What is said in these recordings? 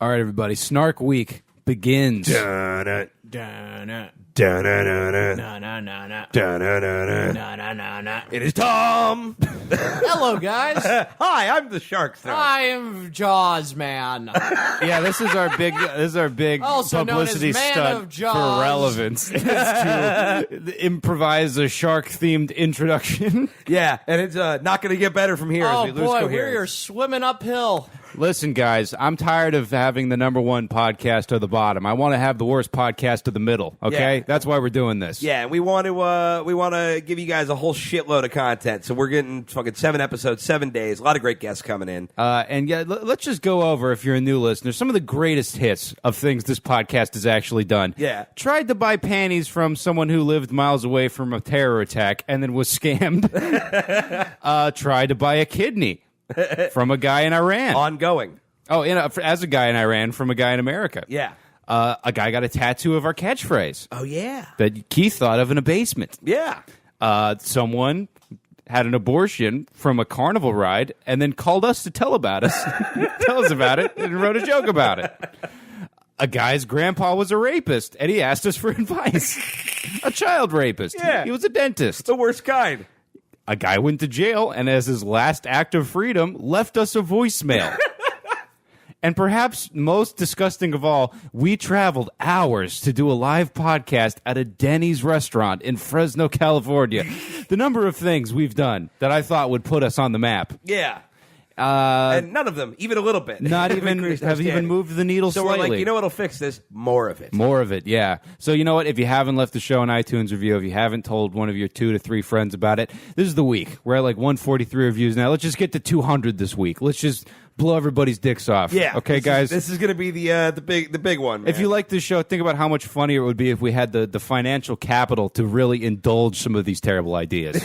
All right, everybody. Snark Week begins. It is Tom. Hello, guys. Hi, I'm the Shark Throat. I am Jaws Man. Yeah, this is our big Also known as publicity Man stunt of Jaws. for relevance. Is to improvise a shark-themed introduction. Yeah, and it's not going to get better from here as Oh we lose boy, coherence. we're swimming uphill. Listen, guys, I'm tired of having the number one podcast of the bottom. I want to have the worst podcast of the middle. Okay, Yeah. that's why we're doing this. Yeah, and we want to give you guys a whole shitload of content. So we're getting fucking 7 episodes, 7 days. A lot of great guests coming in. And yeah, let's just go over, if you're a new listener, some of the greatest hits of things this podcast has actually done. Yeah. Tried to buy panties from someone who lived miles away from a terror attack and then was scammed. Tried to buy a kidney from a guy in Iran. Ongoing. Oh, as a guy in Iran from a guy in America. Yeah. A guy got a tattoo of our catchphrase Oh, yeah. that Keith thought of in a basement. Yeah. Someone had an abortion from a carnival ride and then called us to tell us about it, and wrote a joke about it. A guy's grandpa was a rapist, and he asked us for advice. A child rapist. Yeah. He was a dentist. The worst kind. A guy went to jail, and as his last act of freedom, left us a voicemail. And perhaps most disgusting of all, we traveled hours to do a live podcast at a Denny's restaurant in Fresno, California. The number of things we've done that I thought would put us on the map. Yeah. And none of them, even a little bit. Not even have even moved the needle So slightly. we're like, you know what'll fix this? More of it. More of it, yeah. So you know what? If you haven't left the show an iTunes review, if you haven't told one of your 2 to 3 friends about it, this is the week. We're at like 143 reviews now. Let's just get to 200 this week. Let's just blow everybody's dicks off. Yeah. Okay, guys? This is going to be the big one, man. If you like this show, think about how much funnier it would be if we had the financial capital to really indulge some of these terrible ideas.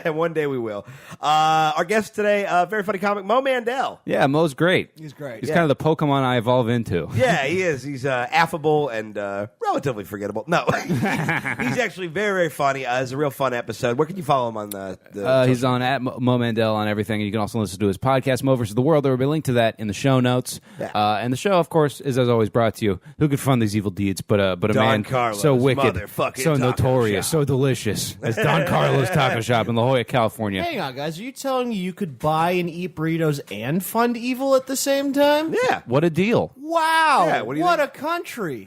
One day we will. Our guest today, very funny comic, Mo Mandel. Yeah, Mo's great. He's great. He's kind of the Pokemon I evolve into. Yeah, he is. He's affable and relatively forgettable. No, he's actually very, very funny. It's a real fun episode. Where can you follow him on the He's on at Mo Mandel on everything. And you can also listen to his podcast, Mo vs. the World. There will be a link to that in the show notes. Yeah. And the show, of course, is as always brought to you. Who could fund these evil deeds but a Don man Carlos, so wicked, motherfucking so taco notorious, shop. so delicious as Don Carlos Taco Shop in La Jolla, California. Hang on, guys. Are you telling me you could buy and eat burritos and fund evil at the same time? Yeah. What a deal. Wow. Yeah, what do you what think? a country.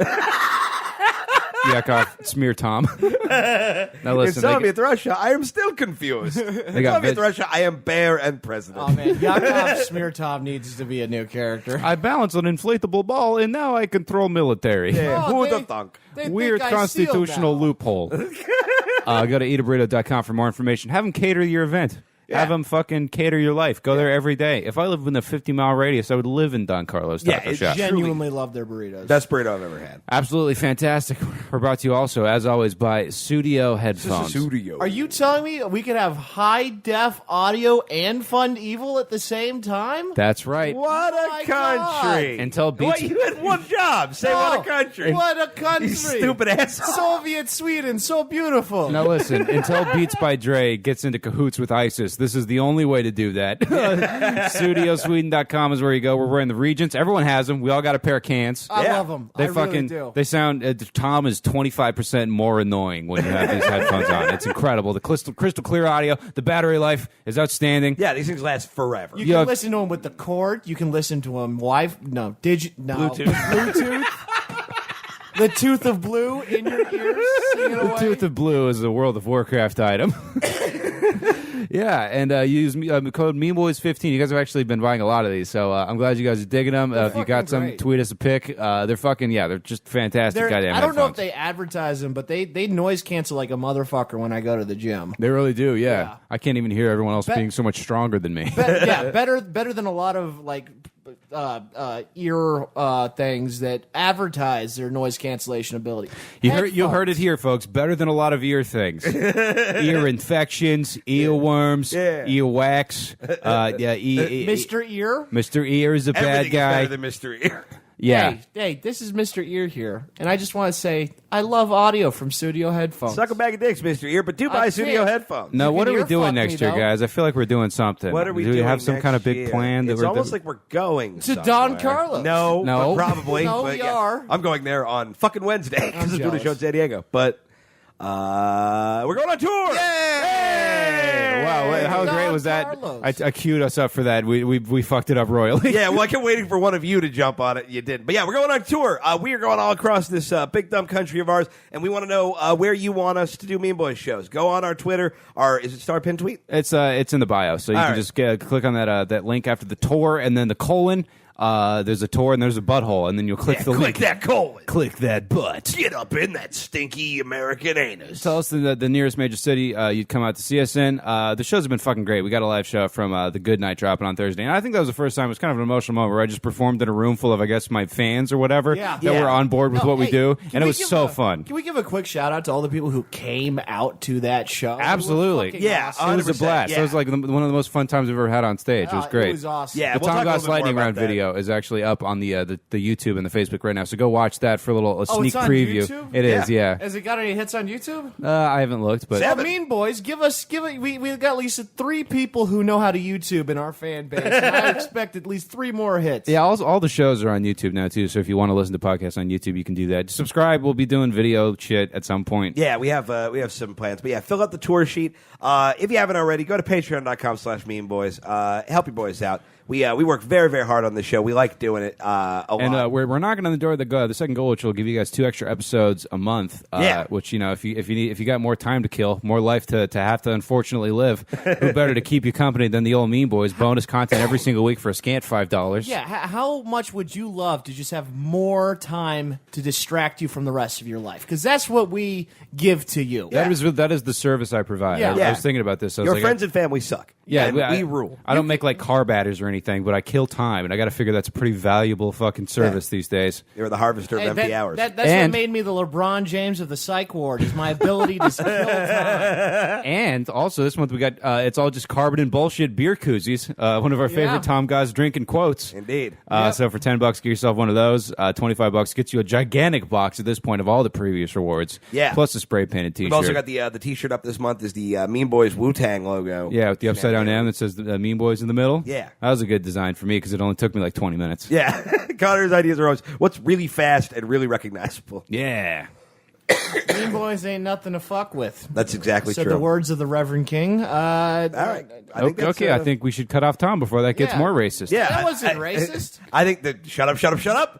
Yakov, smear Tom. Now In listen, Soviet Russia, I am still confused. In got Soviet vid- Russia, I am bear and president. Oh, man. Yakov Smirtov needs to be a new character. I balance an inflatable ball and now I control military. Yeah, Oh, who they- the thunk? They think Weird I constitutional sealed now. loophole. Go to eataburrito.com for more information. Have them cater your event. Yeah. Have them fucking cater your life. Go there every day. If I lived within a 50-mile radius, I would live in Don Carlos Taco it's Shop. Genuinely love their burritos. Best burrito I've ever had. Absolutely fantastic. We're brought to you also, as always, by Studio Headphones. studio. Are you telling me we could have high-def audio and fund evil at the same time? That's right. What Oh my a country! Until What, Beats... you had one job. Say what a country. What a country! You stupid asshole. Soviet Sweden, so beautiful. Now listen, until Beats by Dre gets into cahoots with ISIS, this is the only way to do that. Studiosweden.com is where you go. We're wearing the Regents. Everyone has them. We all got a pair of cans. I Yeah. love them. They I fucking really do. they sound Tom is 25% more annoying when you have these headphones on. It's incredible. The crystal clear audio, the battery life is outstanding. Yeah, these things last forever. You Yeah. can listen to them with the cord. You can listen to them Bluetooth. Bluetooth. The tooth of blue in your ears. Singing The away. Tooth of Blue is a World of Warcraft item. Yeah, and use code MemeBoys15. You guys have actually been buying a lot of these, so I'm glad you guys are digging them. If you got fucking some, great. tweet us a pic. They're fucking, they're just fantastic. They're- Goddamn I don't know if headphones. they advertise them, but they noise cancel like a motherfucker when I go to the gym. They really do, yeah. Yeah. I can't even hear everyone else Bet- being so much stronger than me. Better than a lot of like ear things that advertise their noise cancellation ability. You heard it here, folks. Better than a lot of ear things. Ear infections, earworms, earwax. Mr. Ear. Mr. Ear is a bad Everything is guy. better than Mr. Ear. Yeah. Hey, this is Mr. Ear here, and I just want to say I love audio from studio headphones. Suck a bag of dicks, Mr. Ear, but do buy studio can't. headphones. No, You what can are we ear doing fuck next me, year, though. guys? I feel like we're doing something. What are we Do doing we have some next kind of big year? plan? That It's we're almost like we're going To somewhere. Don Carlos. No, No. but probably. No, but we are. I'm going there on fucking Wednesday because I'm we're doing a show in jealous. San Diego. But we're going on tour. Hey! Wow, how Don great was that? Carlos. I queued us up for that. We fucked it up royally. Yeah, well, I kept waiting for one of you to jump on it. You didn't. But yeah, we're going on tour. We are going all across this big dumb country of ours, and we want to know where you want us to do Mean Boys shows. Go on our Twitter. Is it Star Pin Tweet? It's in the bio, so you All can right. just click on that link after the tour, and then the colon. There's a tour and there's a butthole, and then you'll click the click link. that colon. Click that butt. Get up in that stinky American anus. Tell us the nearest major city you'd come out to see us in. The shows have been fucking great. We got a live show from the Good Night dropping on Thursday, and I think that was the first time. It was kind of an emotional moment where I just performed in a room full of, I guess, my fans or whatever that Yeah. were on board with No, what we hey, do, can and it we was give so a- fun. Can we give a quick shout out to all the people who came out to that show? Absolutely. It was fucking Yeah, awesome. It was a 100%, blast. yeah. It was like one of the most fun times we've ever had on stage. It was great. It was awesome. Yeah, The we'll Tom talk a Goss little bit more lightning about round that. video is actually up on the YouTube and the Facebook right now. So go watch that for a sneak it's on preview. YouTube? It is, yeah. Has it got any hits on YouTube? I haven't looked, but Seven. Well, Mean Boys, give it. We've got at least 3 people who know how to YouTube in our fan base. And I expect at least 3 more hits. yeah, all the shows are on YouTube now too. So if you want to listen to podcasts on YouTube, you can do that. Subscribe. We'll be doing video shit at some point. Yeah, we have some plans. But yeah, fill out the tour sheet. If you haven't already, go to patreon.com/meanboys. Help your boys out. We work very, very hard on this show. We like doing it a lot. And we're knocking on the door of the second goal, which will give you guys 2 extra episodes a month. Yeah. Which if you got more time to kill, more life to have to unfortunately live, who better to keep you company than the old Mean Boys? Bonus content every single week for a scant $5. Yeah, how much would you love to just have more time to distract you from the rest of your life? Because that's what we give to you. Yeah. That is the service I provide. Yeah. I was thinking about this. I was Your like, friends and family suck. Yeah, and we rule. I don't make like car batters or anything, but I kill time, and I got to figure that's a pretty valuable fucking service these days. You're the harvester of Hey, empty hours. that's And- what made me the LeBron James of the psych ward, is my ability to kill time. And also this month we got it's all just carbon and bullshit beer koozies. One of our favorite Tom Goss drinking quotes. Indeed. So for $10, get yourself one of those. $25 gets you a gigantic box at this point of all the previous rewards. Yeah. Plus a spray painted T-shirt. We've also got the T-shirt up this month is the Mean Boys Wu-Tang logo. yeah, with the upside down M that says Mean Boys in the middle. Yeah. That was a good design for me because it only took me like 20 minutes. Yeah. Connor's ideas are always what's really fast and really recognizable. Yeah. Mean Boys ain't nothing to fuck with. That's exactly So true. the words of the Reverend King. All right. I think that's, I think we should cut off Tom before that gets Yeah. more racist. Yeah, That wasn't racist. I think that shut up.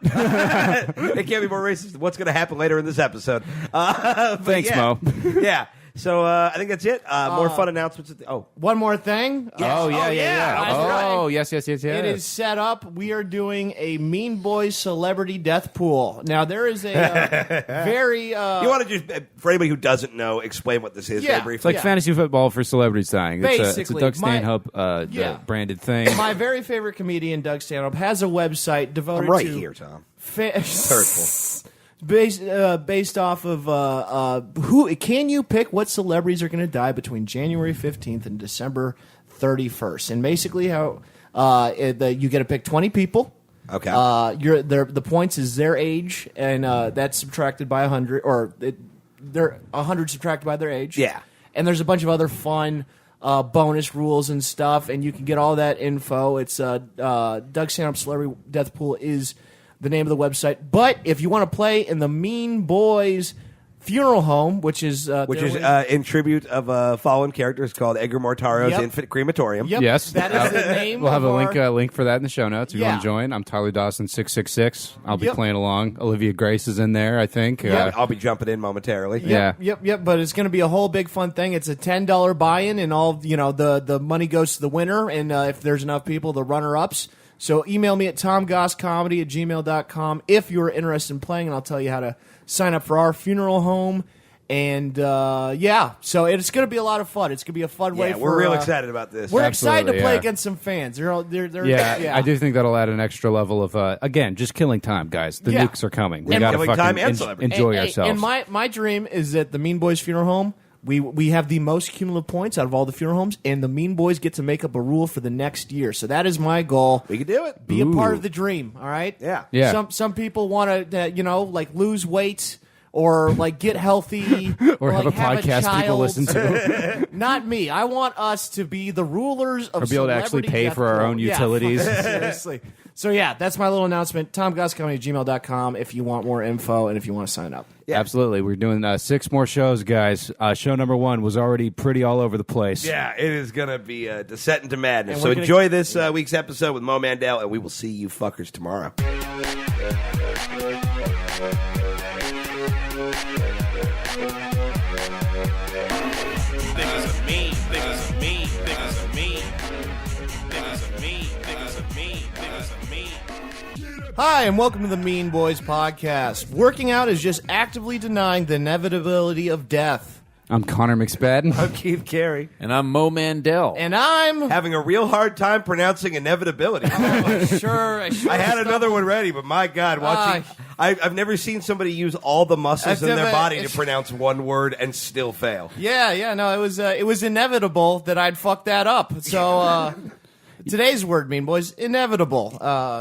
It can't be more racist than what's going to happen later in this episode. Thanks, yeah. Mo. Yeah. So I think that's it. More fun announcements. One more thing. Oh, yeah. That's right. Oh, yes. It is set up. We are doing a Mean Boys celebrity death pool. Now, there is a very... You want to just, for anybody who doesn't know, explain what this is Yeah. very It's like briefly. fantasy football for celebrities dying. It's a Basically, Doug my- Stanhope branded thing. My very favorite comedian, Doug Stanhope, has a website devoted I'm right to... here, Tom. Hurtful. Based off of who can you pick what celebrities are going to die between January 15th and December 31st, and basically how you get to pick 20 people. Okay. The points is their age, and that's subtracted by 100, or they're 100 subtracted by their age. Yeah. And there's a bunch of other fun bonus rules and stuff, and you can get all that info. It's Doug Stanhope Celebrity Death Pool is the name of the website. But if you want to play in the Mean Boys Funeral Home, which is in tribute of fallen characters called Edgar Mortaro's Yep. Infant Crematorium. Yep, Yes. that is the name. We'll have of a our- link for that in the show notes if you Yeah. want to join. I'm Tyler Dawson 666. I'll be Yep. playing along. Olivia Grace is in there, I think. I'll be jumping in momentarily. Yeah. Yep. But it's going to be a whole big fun thing. It's a $10 buy-in, and all the money goes to the winner. And if there's enough people, the runner-ups. So email me at tomgosscomedy@gmail.com if you're interested in playing, and I'll tell you how to sign up for our funeral home. And so it's going to be a lot of fun. It's going to be a fun way. Yeah, we're real excited about this. We're excited to Absolutely, play yeah. against some fans. They're Yeah, I do think that'll add an extra level of, again, just killing time, guys. The Yeah. nukes are coming. We And got to killing time fucking and celebrity. enjoy and, ourselves. And my dream is that the Mean Boys Funeral Home We have the most cumulative points out of all the funeral homes, and the Mean Boys get to make up a rule for the next year. So that is my goal. We can do it. Be a part of the dream, all right? Yeah. Yeah. Some people want to, like lose weight or like get healthy or have like, a podcast child. people listen to. Not me. I want us to be the rulers of Or be able to actually celebrity pay death for our row. own Yeah, utilities. seriously. So yeah, that's my little announcement. TomGossComedy@gmail.com if you want more info and if you want to sign up. Yeah. Absolutely. We're doing 6 more shows, guys. Show number 1 was already pretty all over the place. Yeah, it is going to be a descent into madness. And So we're gonna- enjoy this week's episode with Mo Mandel, and we will see you fuckers tomorrow. Hi, and welcome to the Mean Boys podcast. Working out is just actively denying the inevitability of death. I'm Connor McSpadden. I'm Keith Carey. And I'm Mo Mandel. And I'm Having a real hard time pronouncing inevitability. sure. I had another one ready, but my God, watching. I've never seen somebody use all the muscles in their body to pronounce one word and still fail. Yeah, no, it was inevitable that I'd fuck that up. So today's word, Mean Boys, inevitable.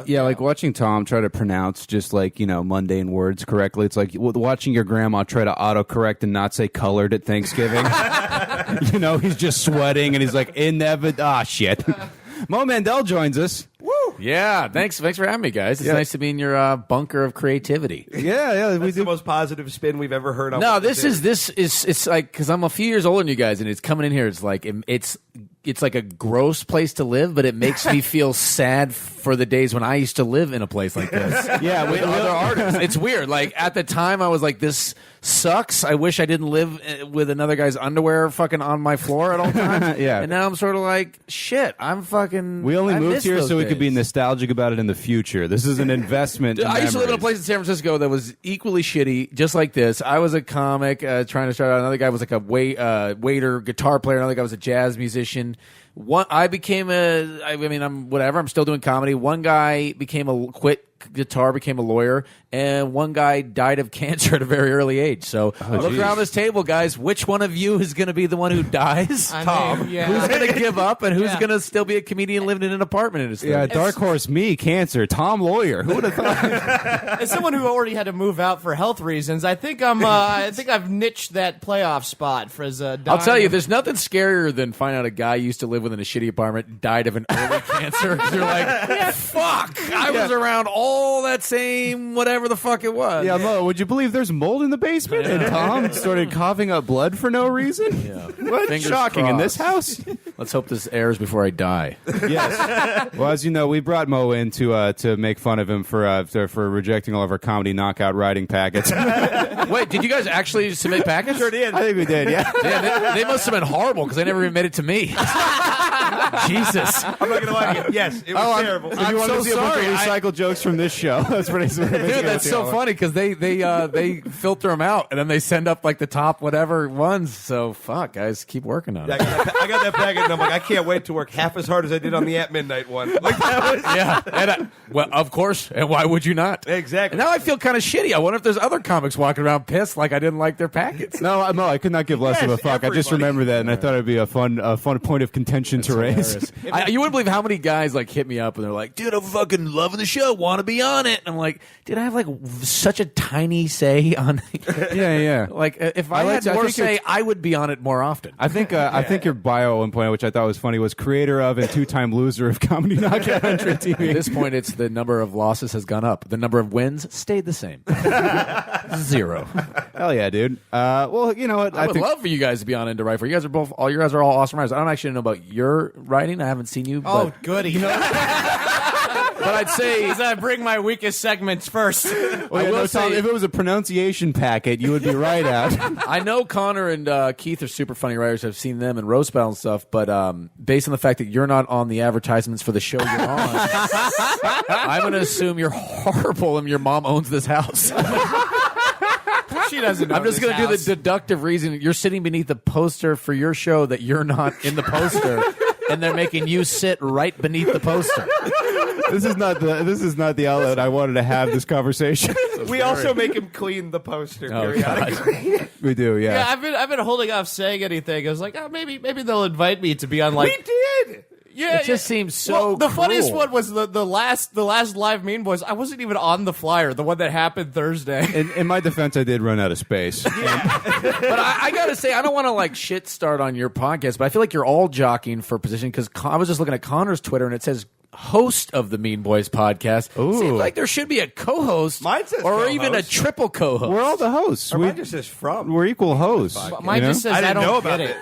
Yeah, like watching Tom try to pronounce just like, mundane words correctly. It's like watching your grandma try to autocorrect and not say colored at Thanksgiving. He's just sweating and he's like, shit. Mo Mandel joins us. Woo! Yeah, thanks for having me, guys. It's nice to be in your bunker of creativity. Yeah, That's the most positive spin we've ever heard on. No, what this is. is it's like because I'm a few years older than you guys, and it's coming in here. It's like it's like a gross place to live, but it makes me feel sad for the days when I used to live in a place like this. Yeah, with other artists. It's weird. Like at the time, I was like, "This sucks. I wish I didn't live with another guy's underwear fucking on my floor at all times." Yeah. And now I'm sort of like, "Shit, I'm fucking." We only I moved miss here those so we could be days. nostalgic about it in the future. This is an investment. Dude, in I used to live in a memories. place in San Francisco that was equally shitty, just like this. I was a comic trying to start out. Another guy was like a waiter, guitar player. Another guy was a jazz musician. I became I'm whatever. I'm still doing comedy. One guy quit guitar, became a lawyer, and one guy died of cancer at a very early age. So look around this table, guys. Which one of you is going to be the one who dies? Tom. Yeah. Who's going to give up, and who's Yeah. going to still be a comedian living in an apartment in his 30s? Yeah, dark horse me, cancer. Tom lawyer. Who would have thought? As someone who already had to move out for health reasons, I think I've niched that playoff spot for as a. I'll tell you, there's nothing scarier than finding out a guy used to live within a shitty apartment, died of an early cancer. 'Cause you're like, fuck, I was around all that same whatever the fuck it was. Yeah, Mo, would you believe there's mold in the basement? And Tom started coughing up blood for no reason? Yeah. What? Fingers Shocking. In this crossed. house? Let's hope this airs before I die. Yes. Well, as you know, we brought Mo in to make fun of him for rejecting all of our comedy knockout writing packets. Wait, did you guys actually submit packets? Sure did. I think we did, yeah. Yeah, they must have been horrible because they never even made it to me. Jesus. I'm not gonna lie to you. Yes, it was terrible. If you want so to see a bunch sorry. of recycled jokes from this show, that's pretty. Dude, that's so funny because they filter them out and then they send up like the top whatever ones. So fuck, guys, keep working on it. I got that packet, and I'm like, I can't wait to work half as hard as I did on the At Midnight one. Like that was Yeah, and well, of course, and why would you not? exactly. And now I feel kind of shitty. I wonder if there's other comics walking around pissed like I didn't like their packets. No, I could not give less of a Yes, fuck. I just everybody. remember that, and I thought it'd be a fun point of contention to raise. You wouldn't believe how many guys like hit me up and they're like, "Dude, I'm fucking loving the show. Want to be on it?" And I'm like, "Dude, I have like such a tiny say on." Yeah. Like, if I had more say, I would be on it more often. I think your bio at one point, which I thought was funny, was creator of and 2-time loser of Comedy Knockout on TV. At this point, it's the number of losses has gone up. The number of wins stayed the same. 0. Hell yeah, dude. Well, you know what? I would love for you guys to be on Into Right For. You guys are all awesome writers. I don't actually know about your writing. I haven't seen you. Oh, But, goody. but I'd say I bring my weakest segments first. Well, I will Tom, say- if it was a pronunciation packet, you would be right out. I know Connor and Keith are super funny writers. I've seen them in roast battle and stuff. But based on the fact that you're not on the advertisements for the show you're on, I'm going to assume you're horrible and your mom owns this house. She doesn't know. I'm just going to do the deductive reason. You're sitting beneath the poster for your show that you're not in the poster, and they're making you sit right beneath the poster. This is not the outlet I wanted to have this conversation. We also make him clean the poster Oh, periodically. We do, Yeah, I've been holding off saying anything. I was like, oh, maybe they'll invite me to be on like. We did. Yeah, It just seems so Well, the funniest cruel. one was the last live Mean Boys. I wasn't even on the flyer, the one that happened Thursday. In my defense, I did run out of space. But I gotta say, I don't want to like shit start on your podcast, but I feel like you're all jockeying for position because I was just looking at Connor's Twitter and it says host of the Mean Boys podcast. Ooh. Seems like there should be a co-host, Mine says or co-host. even a triple co-host. We're all the hosts. Or mine just says from. We're equal hosts. Mine you know? just says I I, didn't don't know about get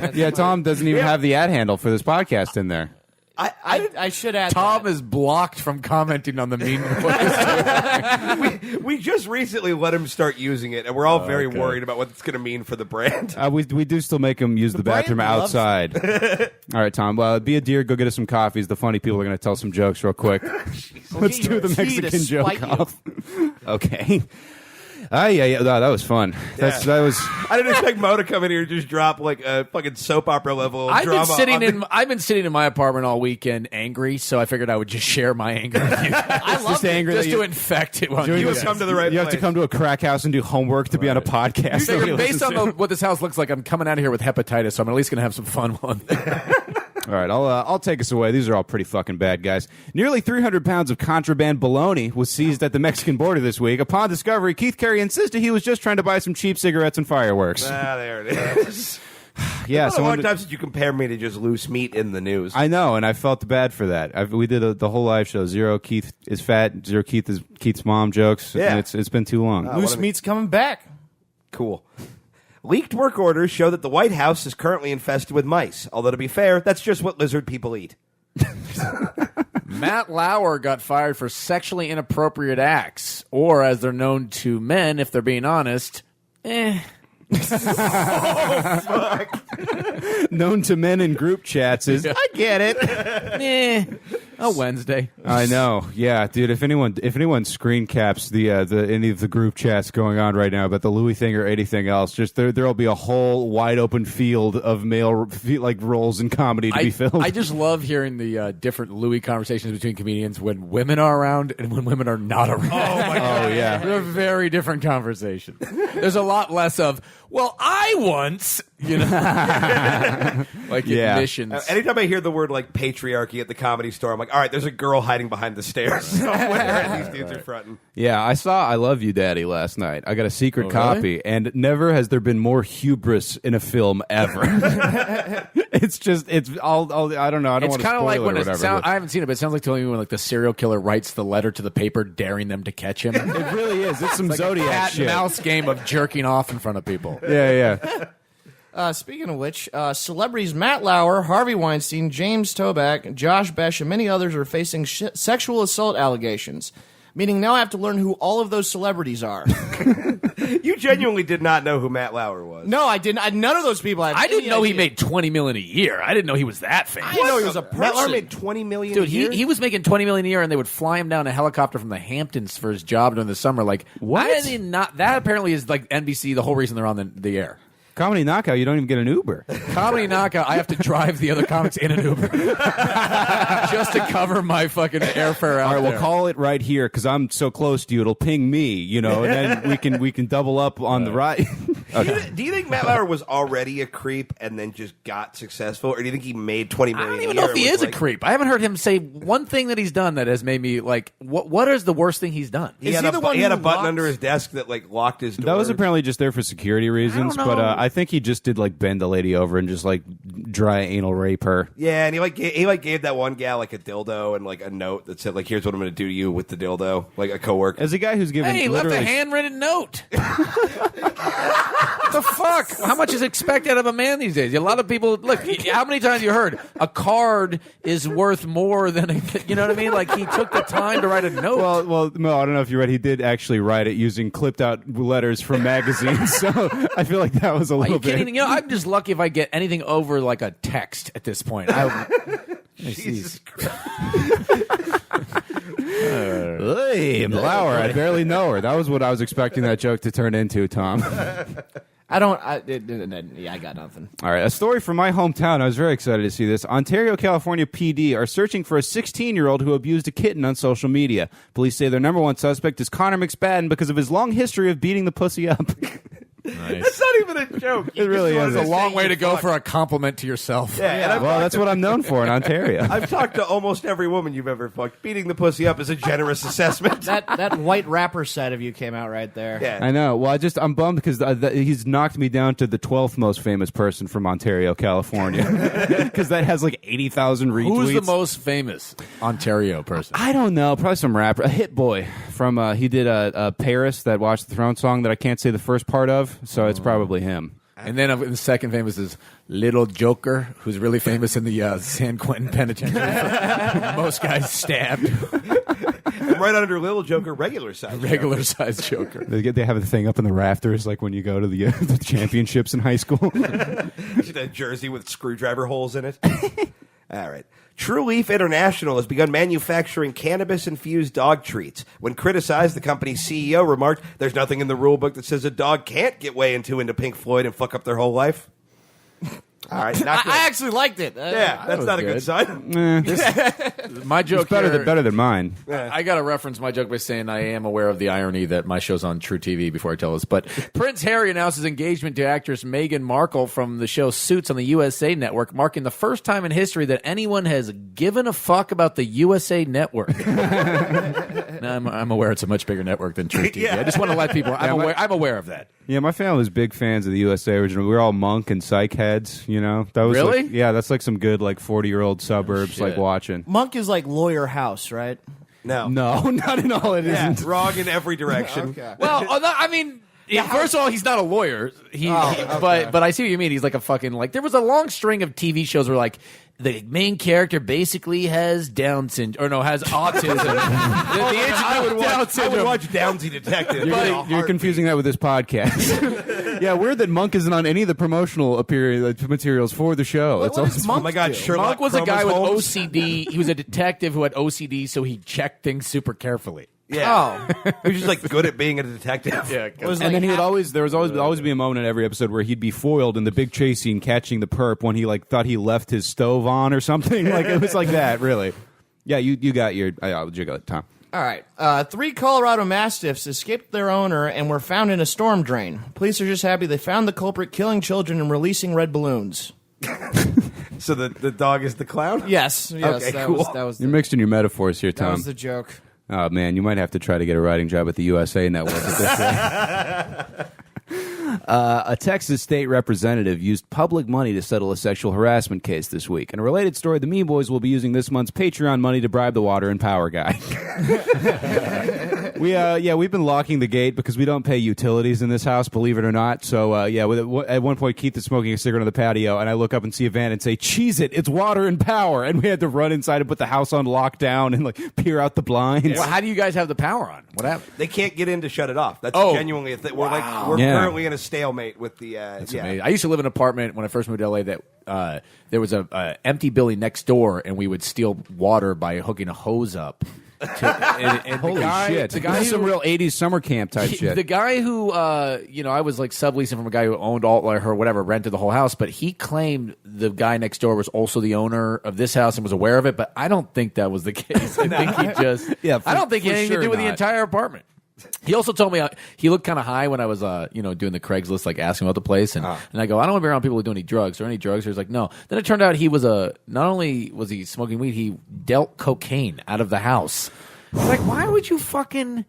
it. Yeah, Tom doesn't even have the ad handle for this podcast in there. I should add Tom that. is blocked from commenting on the Mean Boys. We just recently let him start using it, and we're all very worried about what it's going to mean for the brand. We do still make them use the bathroom brand loves outside. All right, Tom. Well, be a dear. Go get us some coffees. The funny people are going to tell some jokes real quick. Let's do the Gee, to Mexican joke spite you. off. Okay. Yeah. That was fun. That was. I didn't expect Mo to come in here and just drop like a fucking soap opera level drama. I've been sitting in my apartment all weekend angry, so I figured I would just share my anger with you. I love Just angry just that to you, infect it. On you You you have guys. come to the right you place. have to come to a crack house and do homework to be on a podcast. Figure, based on what this house looks like, I'm coming out of here with hepatitis, so I'm at least going to have some fun while I'm there. All right, I'll take us away. These are all pretty fucking bad, guys. Nearly 300 pounds of contraband bologna was seized at the Mexican border this week. Upon discovery, Keith Carey insisted he was just trying to buy some cheap cigarettes and fireworks. There it is. Yeah, It's a long someone. time since you compare me to just loose meat in the news. I know, and I felt bad for that. We did the whole live show. Zero Keith is fat. Zero Keith is Keith's mom jokes. Yeah. And it's been too long. Loose meat's coming back. Cool. Leaked work orders show that the White House is currently infested with mice. Although, to be fair, that's just what lizard people eat. Matt Lauer got fired for sexually inappropriate acts, or as they're known to men, if they're being honest, Known to men in group chats is I get it. a Wednesday. I know, yeah, dude. If anyone screen caps the any of the group chats going on right now about the Louis thing or anything else, just there'll be a whole wide open field of male like roles in comedy to be filled. I just love hearing the different Louis conversations between comedians when women are around and when women are not around. Oh my God. Oh, yeah. They're very different conversations. There's a lot less of, well, I once, like Yeah. admissions. Anytime I hear the word like patriarchy at the Comedy Store, I'm like, all right, there's a girl hiding behind the stairs somewhere, and these dudes are fronting. Yeah, I saw I Love You, Daddy last night. I got a secret copy, and never has there been more hubris in a film ever. it's all I don't know. I don't It's want to kind of spoil like it when or it whatever. I haven't seen it, but it sounds like to me when like the serial killer writes the letter to the paper daring them to catch him. It really is. It's some Like Zodiac a cat shit. and mouse game of jerking off in front of people. Yeah. Speaking of which, celebrities Matt Lauer, Harvey Weinstein, James Toback, Josh Besh, and many others are facing sexual assault allegations. Meaning now I have to learn who all of those celebrities are. You genuinely did not know who Matt Lauer was. No, I didn't. None of those people. I didn't know he made $20 million a year. I didn't know he was that famous. I didn't know he was a person. Matt Lauer made $20 million Dude, a year? he was making $20 million a year, and they would fly him down in a helicopter from the Hamptons for his job during the summer. Like, What? I did not. That apparently is like NBC. The whole reason they're on the air. Comedy Knockout, you don't even get an Uber. Comedy Knockout. I have to drive the other comics in an Uber just to cover my fucking airfare out All right, there. we'll call it right here because I'm so close to you. It'll ping me, and then we can double up on the ride. Do you think Matt Lauer was already a creep and then just got successful, or do you think he made $20 million I don't a even year know if he and is was a creep. I haven't heard him say one thing that he's done that has made me like. What is the worst thing he's done? He Is had, he a, the bu- one he had a who button locked- under his desk that like locked his door. That was apparently just there for security reasons, know. but I think he just did like bend the lady over and just like dry anal rape her. Yeah, and he gave that one gal like a dildo and like a note that said like, "Here's what I'm going to do to you with the dildo," like a coworker. As a guy who's given Hey, he left a literally handwritten note. What the fuck? How much is expected out of a man these days? A lot of people look. How many times you heard a card is worth more than a? You know what I mean? Like he took the time to write a note. well, no, I don't know if you read. He did actually write it using clipped out letters from magazines, so I feel like that was a Are little you bit. kidding? You know, I'm just lucky if I get anything over like a text at this point. Jesus Christ. Hey, Lauer, I barely know her. That was what I was expecting that joke to turn into, Tom. I don't. I got nothing. All right, a story from my hometown. I was very excited to see this. Ontario, California PD are searching for a 16-year-old who abused a kitten on social media. Police say their number one suspect is Connor McSpadden because of his long history of beating the pussy up. Nice. That's not even a joke. It really is. It's a long way to go for a compliment to yourself. Yeah, and Well, that's what I'm known for in Ontario. I've talked to almost every woman you've ever fucked. Beating the pussy up is a generous assessment. That white rapper side of you came out right there. Yeah. I know. Well, I'm bummed because he's knocked me down to the 12th most famous person from Ontario, California, because that has like 80,000 retweets. Who's the most famous Ontario person? I don't know. Probably some rapper, a hit boy from. He did a Paris, that Watch the Throne song that I can't say the first part of, so it's probably him. And then the second famous is Little Joker, who's really famous in the San Quentin Penitentiary. Most guys stabbed. And right under Little Joker, regular size. Regular size Joker. They have a thing up in the rafters, like when you go to the, the championships in high school. A jersey with screwdriver holes in it. All right. True Leaf International has begun manufacturing cannabis-infused dog treats. When criticized, the company's CEO remarked, "There's nothing in the rule book that says a dog can't get way too into Pink Floyd and fuck up their whole life." All right, not good. I actually liked it. Yeah, that's was not a good good. sign. My joke It's better than mine. I got to reference my joke by saying I am aware of the irony that my show's on True TV before I tell this. But Prince Harry announced his engagement to actress Meghan Markle from the show Suits on the USA Network, marking the first time in history that anyone has given a fuck about the USA Network. Now, I'm aware it's a much bigger network than True TV. Yeah. I just want to let people. I'm aware of that. Yeah, my family was big fans of the USA original. We were all Monk and Psych heads, you know. That was Really? like, yeah, that's like some good 40-year-old suburbs shit. like watching. Monk is like Lawyer House, right? No. No, not at all. It Yeah, isn't. wrong in every direction. Okay. Well, I mean. First of all, he's not a lawyer. okay. But I see what you mean. He's like a fucking there was a long string of TV shows where the main character basically has Down syndrome, or no, has autism. I would watch Downsy Detective. You're confusing that with this podcast. Yeah, weird that Monk isn't on any of the promotional materials for the show. What It's does always- Monk Oh my God, do? Sherlock Monk was a guy with Holmes. OCD. He was a detective who had OCD, so he checked things super carefully. Yeah. He was just good at being a detective. Yeah, Was and like then he would half- there was always be a moment in every episode where he'd be foiled in the big chase scene catching the perp when he thought he left his stove on or something. It was like that, really. Yeah, you got your you got it, Tom. All right. 3 Colorado Mastiffs escaped their owner and were found in a storm drain. Police are just happy they found the culprit killing children and releasing red balloons. So the dog is the clown? Yes. Okay, that cool. was You're mixing your metaphors here, that Tom. was the joke. Oh man, you might have to try to get a writing job at the USA Network at this rate. A Texas state representative used public money to settle a sexual harassment case this week. In a related story, the Mean Boys will be using this month's Patreon money to bribe the water and power guy. We've been locking the gate because we don't pay utilities in this house, believe it or not. So at one point Keith is smoking a cigarette on the patio, and I look up and see a van and say, "Cheese it! It's water and power!" And we had to run inside and put the house on lockdown and peer out the blinds. Well, how do you guys have the power on? What happened? They can't get in to shut it off. That's Oh. genuinely a thing. We're Yeah. currently in a stalemate with the. Amazing. I used to live in an apartment when I first moved to LA that there was a empty building next door, and we would steal water by hooking a hose up. And Holy shit! The guy This is some who- real '80s summer camp type shit. The guy who, I was subleasing from a guy who owned all or whatever, rented the whole house, but he claimed the guy next door was also the owner of this house and was aware of it. But I don't think that was the case. I think he just, I don't think he had anything to do with the entire apartment. He also told me he looked kind of high when I was, doing the Craigslist, asking about the place, and I go, I don't want to be around people who do any drugs or any drugs. He was like, no. Then it turned out he was not only was he smoking weed, he dealt cocaine out of the house. Why would you fucking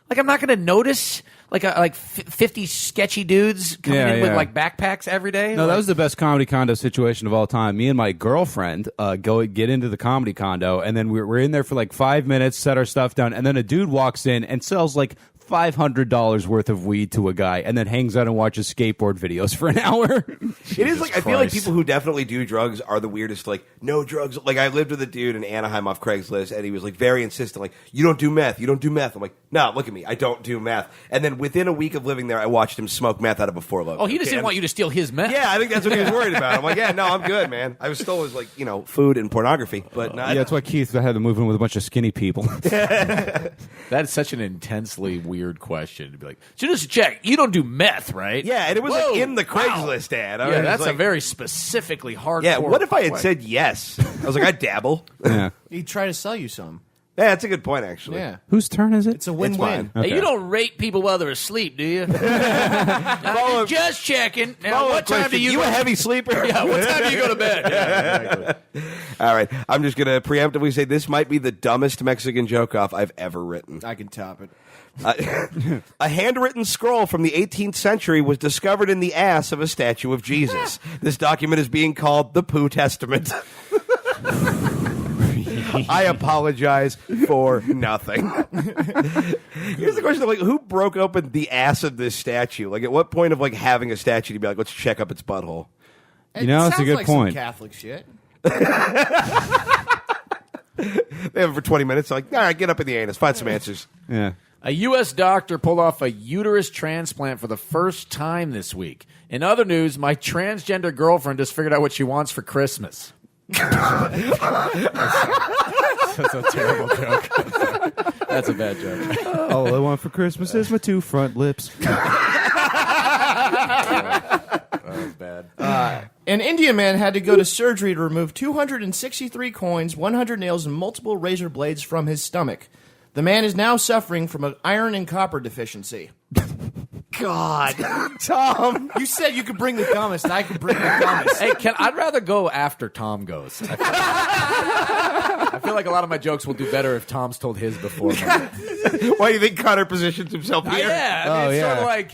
I'm not going to notice 50 sketchy dudes coming in with backpacks every day. No, that was the best comedy condo situation of all time. Me and my girlfriend get into the comedy condo, and then we're in there for 5 minutes, set our stuff down, and then a dude walks in and sells $500 worth of weed to a guy, and then hangs out and watches skateboard videos for an hour. It is I feel like people who definitely do drugs are the weirdest. No drugs. I lived with a dude in Anaheim off Craigslist, and he was very insistent. You don't do meth. You don't do meth. I'm like, no, look at me. I don't do meth. And then within a week of living there, I watched him smoke meth out of a 4-load. Oh, he just didn't want you to steal his meth. Yeah, I think that's what he was worried about. I'm like, yeah, no, I'm good, man. I was still food and pornography, but Yeah, that's why Keith had to move in with a bunch of skinny people. That's such an intensely weird weird question to be like, so just to check, you don't do meth, right? Yeah, and it was Whoa, like in the wow. Craigslist ad. I Yeah, was that's like, a very specifically hardcore. Yeah, what if I had question. said yes? I was like, I dabble. Yeah. He tried to sell you some. Yeah, that's a good point, actually. Yeah. Whose turn is it? It's a win-win. mine. Hey, you don't rape people while they're asleep, do you? Just checking. Now, Follow-up what time question. do you a go? heavy sleeper? Yeah, what time do you go to bed? Yeah, exactly. All right, I'm just going to preemptively say this might be the dumbest Mexican joke-off I've ever written. I can top it. A handwritten scroll from the 18th century was discovered in the ass of a statue of Jesus. This document is being called the Poo Testament. I apologize for nothing. Here's the question: like, who broke open the ass of this statue? Like, at what point of like having a statue to be like, let's check up its butthole? You know, it's a sounds good like point. Some Catholic shit. They have it for 20 minutes. They're like, all right, get up in the anus, find some answers. Yeah. A U.S. doctor pulled off a uterus transplant for the first time this week. In other news, my transgender girlfriend just figured out what she wants for Christmas. That's a terrible joke. That's a bad joke. All I want for Christmas is my 2 front lips. That was bad. An Indian man had to go to surgery to remove 263 coins, 100 nails, and multiple razor blades from his stomach. The man is now suffering from an iron and copper deficiency. God, Tom. You said you could bring the dumbest. I could bring the dumbest. Hey, I'd rather go after Tom goes. I feel like a lot of my jokes will do better if Tom's told his before. Why do you think Connor positions himself here? Yeah, I mean, it's sort of like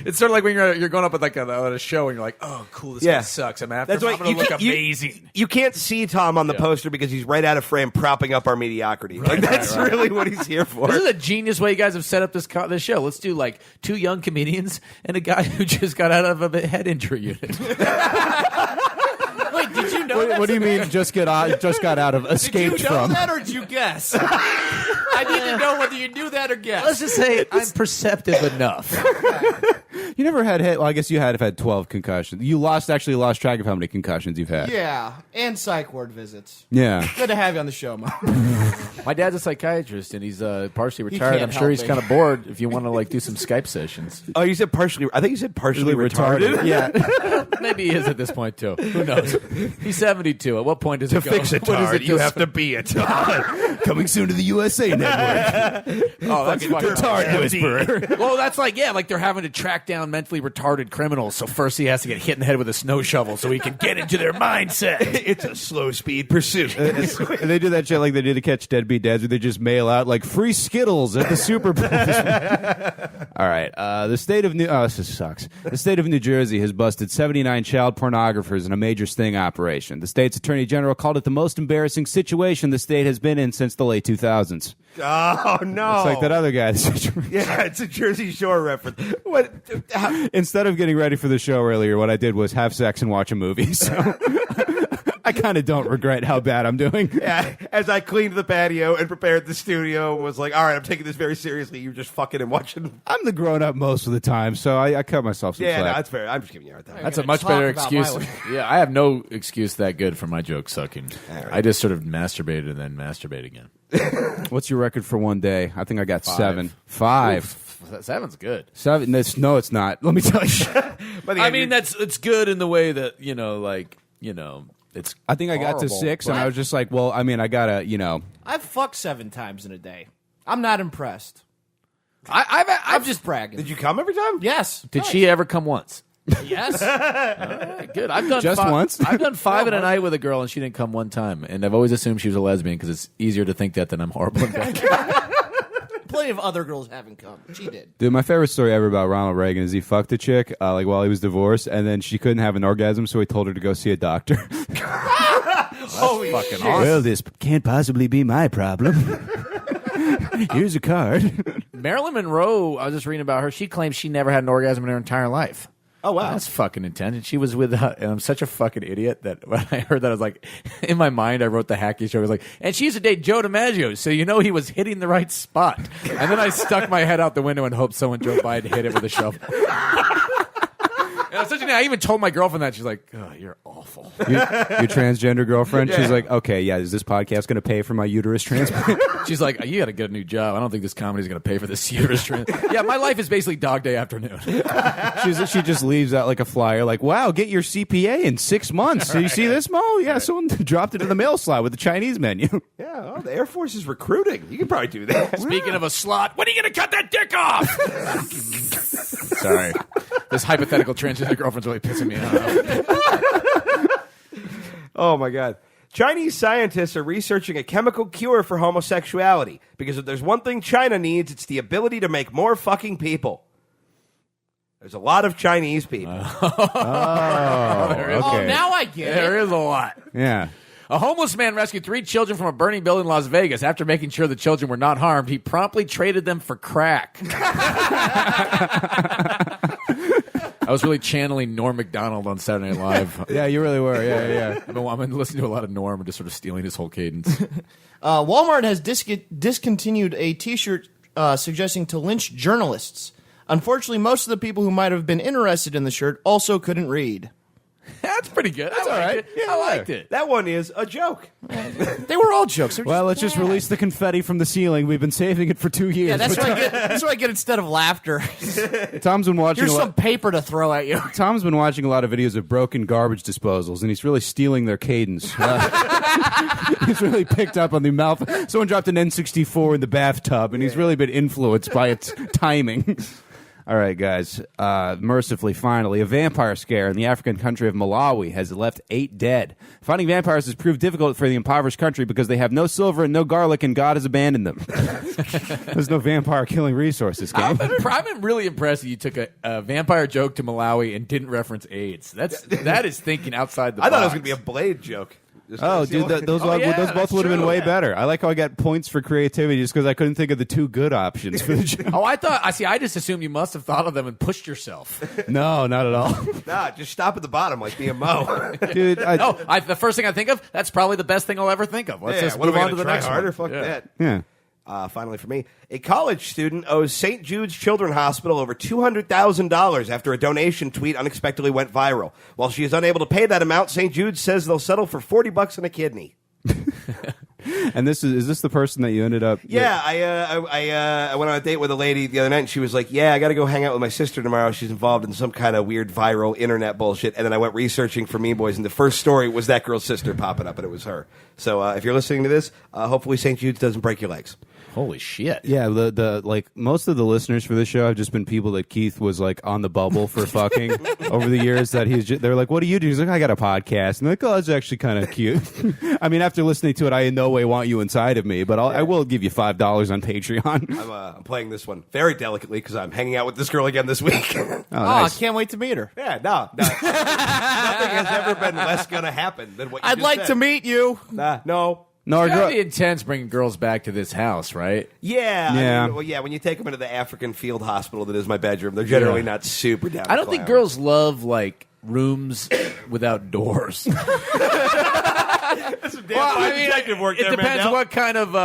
it's sort of like when you're going up at like a show and you're like, oh, cool, this guy sucks. I'm after. That's him. why I'm gonna look amazing. You can't see Tom on the poster because he's right out of frame, propping up our mediocrity. Like that's really what he's here for. This is a genius way you guys have set up this show. Let's do like 2 young comedians and a guy who just got out of a head injury unit. Wait, did you know What do you mean just got out of escaped Did you know from? that or did you guess? I need to know whether you knew that or guessed. Let's just say I'm perceptive enough. You never had well, I guess you have had 12 concussions. You actually lost track of how many concussions you've had. Yeah, and psych ward visits. Yeah. Good to have you on the show, Mom. My dad's a psychiatrist and he's partially retired. can't I'm sure help he's me. kind of bored if you want to like do some Skype sessions. Oh, you said partially. I think you said partially retarded. Yeah. Maybe he is at this point too. Who knows? He's 72. At what point does To it go? fix a What is tard, it you just- have to be a tard. Coming soon to the USA Network. Oh, that's fucking Tard whisperer. Well, that's like like they're having to track down mentally retarded criminals. So first he has to get hit in the head with a snow shovel so he can get into their mindset. It's a slow speed pursuit. They do that shit like they did to Catch Deadbeat Dads, where they just mail out like free Skittles at the Super Bowl. All right, the state of this sucks. The state of New Jersey has busted 79 child pornographers in a major sting operation. The state's attorney general called it the most embarrassing situation the state has been in since the late 2000s. Oh no! It's like that other guy. Yeah, it's a Jersey Shore reference. What? Instead of getting ready for the show earlier, what I did was have sex and watch a movie. So I kind of don't regret how bad I'm doing. Yeah, as I cleaned the patio and prepared the studio, was like, all right, I'm taking this very seriously. You're just fucking and watching. I'm the grown up most of the time, so I cut myself some Yeah, no, slack. that's fair. I'm just giving you a hard time. That's a gonna much talk better about excuse. my life. Yeah, I have no excuse that good for my joke sucking. right. I just sort of masturbated and then masturbate again. What's your record for one day? I think I got 7. 5. Oof, 7's good. 7. No, it's not. Let me tell you. By the I end, mean, it's good in the way that it's. I think I got to horrible, 6, and but- I was just like, well, I mean, I gotta, I've fucked 7 times in a day. I'm not impressed. I've I'm just bragging. did you come every time? Yes. Did she ever come once? Yes. Good. I've done Just 5, once? I've done 5 in a night with a girl, and she didn't come one time. And I've always assumed she was a lesbian because it's easier to think that than I'm horrible. in bed. Plenty of other girls haven't come. She did. Dude, my favorite story ever about Ronald Reagan is he fucked a chick like while he was divorced, and then she couldn't have an orgasm, so he told her to go see a doctor. Holy fucking awesome. Well, this can't possibly be my problem. Here's a card. Marilyn Monroe, I was just reading about her. She claims she never had an orgasm in her entire life. Oh wow. That's fucking intense. And she was with, and I'm such a fucking idiot that when I heard that, I was like, in my mind, I wrote the hacky show. I was like, and she used to date Joe DiMaggio, so you know he was hitting the right spot. And then I stuck my head out the window and hoped someone drove by to hit it with a shovel. I even told my girlfriend that. She's like, oh, you're awful. Your transgender girlfriend? Yeah. She's like, okay, yeah, is this podcast going to pay for my uterus transplant? She's like, you got to get a new job. I don't think this comedy's going to pay for this uterus transplant. Yeah, my life is basically Dog Day Afternoon. She just leaves out like a flyer, like, wow, get your CPA in 6 months. So you see this, Mo? Yeah, someone dropped it in the mail slot with the Chinese menu. Yeah, the Air Force is recruiting. You can probably do that. Speaking of a slot, when are you going to cut that dick off? Sorry. This hypothetical transgender girlfriend's really pissing me off. Oh, my God. Chinese scientists are researching a chemical cure for homosexuality because if there's one thing China needs, it's the ability to make more fucking people. There's a lot of Chinese people. Okay. Oh, now I get it. There is a lot. Yeah. A homeless man rescued 3 children from a burning building in Las Vegas. After making sure the children were not harmed, he promptly traded them for crack. I was really channeling Norm Macdonald on Saturday Night Live. Yeah, you really were. Yeah. I've been listening to a lot of Norm and just sort of stealing his whole cadence. Walmart has discontinued a T-shirt suggesting to lynch journalists. Unfortunately, most of the people who might have been interested in the shirt also couldn't read. That's pretty good. That's all right. I liked it. That one is a joke. They were all jokes. They were Well, let's just release the confetti from the ceiling. We've been saving it for 2 years. Yeah, that's what I get. That's what I get instead of laughter. Tom's been watching. Here's some paper to throw at you. Tom's been watching a lot of videos of broken garbage disposals, and he's really stealing their cadence. He's really picked up on the mouth. Someone dropped an N64 in the bathtub, and he's really been influenced by its timing. All right, guys. Mercifully, finally, a vampire scare in the African country of Malawi has left 8 dead. Finding vampires has proved difficult for the impoverished country because they have no silver and no garlic, and God has abandoned them. There's no vampire killing resources, gang. I'm really impressed that you took a vampire joke to Malawi and didn't reference AIDS. That is thinking outside the box. I thought it was going to be a Blade joke. Oh, dude, those both would have been way better. I like how I got points for creativity just because I couldn't think of the 2 good options for the joke. Oh, I just assumed you must have thought of them and pushed yourself. No, not at all. Nah, just stop at the bottom like being Mo. Dude, The first thing I think of, that's probably the best thing I'll ever think of. Let's just move on to the next harder? one. Fuck that. yeah. Finally for me, a college student owes St. Jude's Children's Hospital over $200,000 after a donation tweet unexpectedly went viral. While she is unable to pay that amount, St. Jude's says they'll settle for $40 and a kidney. And is this the person that you ended up? Yeah, I went on a date with a lady the other night, and she was like, "Yeah, I got to go hang out with my sister tomorrow. She's involved in some kind of weird viral internet bullshit." And then I went researching for Mean Boys, and the first story was that girl's sister popping up, and it was her. So if you're listening to this, hopefully St. Jude's doesn't break your legs. Holy shit. Yeah, the like most of the listeners for this show have just been people that Keith was like on the bubble for fucking over the years. That they're like, "What do you do?" He's like, "I got a podcast," and they're like, "Oh, that's actually kind of cute." I mean, after listening to it, I in no way want you inside of me, but I will give you $5 on Patreon. I'm playing this one very delicately because I'm hanging out with this girl again this week. Nice. I can't wait to meet her. Yeah, no. Nothing has ever been less going to happen than what you I'd just like said. to meet you. No. No, It's gotta be intense bringing girls back to this house, right? Yeah. Yeah. I mean, when you take them into the African field hospital that is my bedroom, they're generally not super down. I don't think girls love like rooms without doors. detective work it there, depends Mandel. what kind of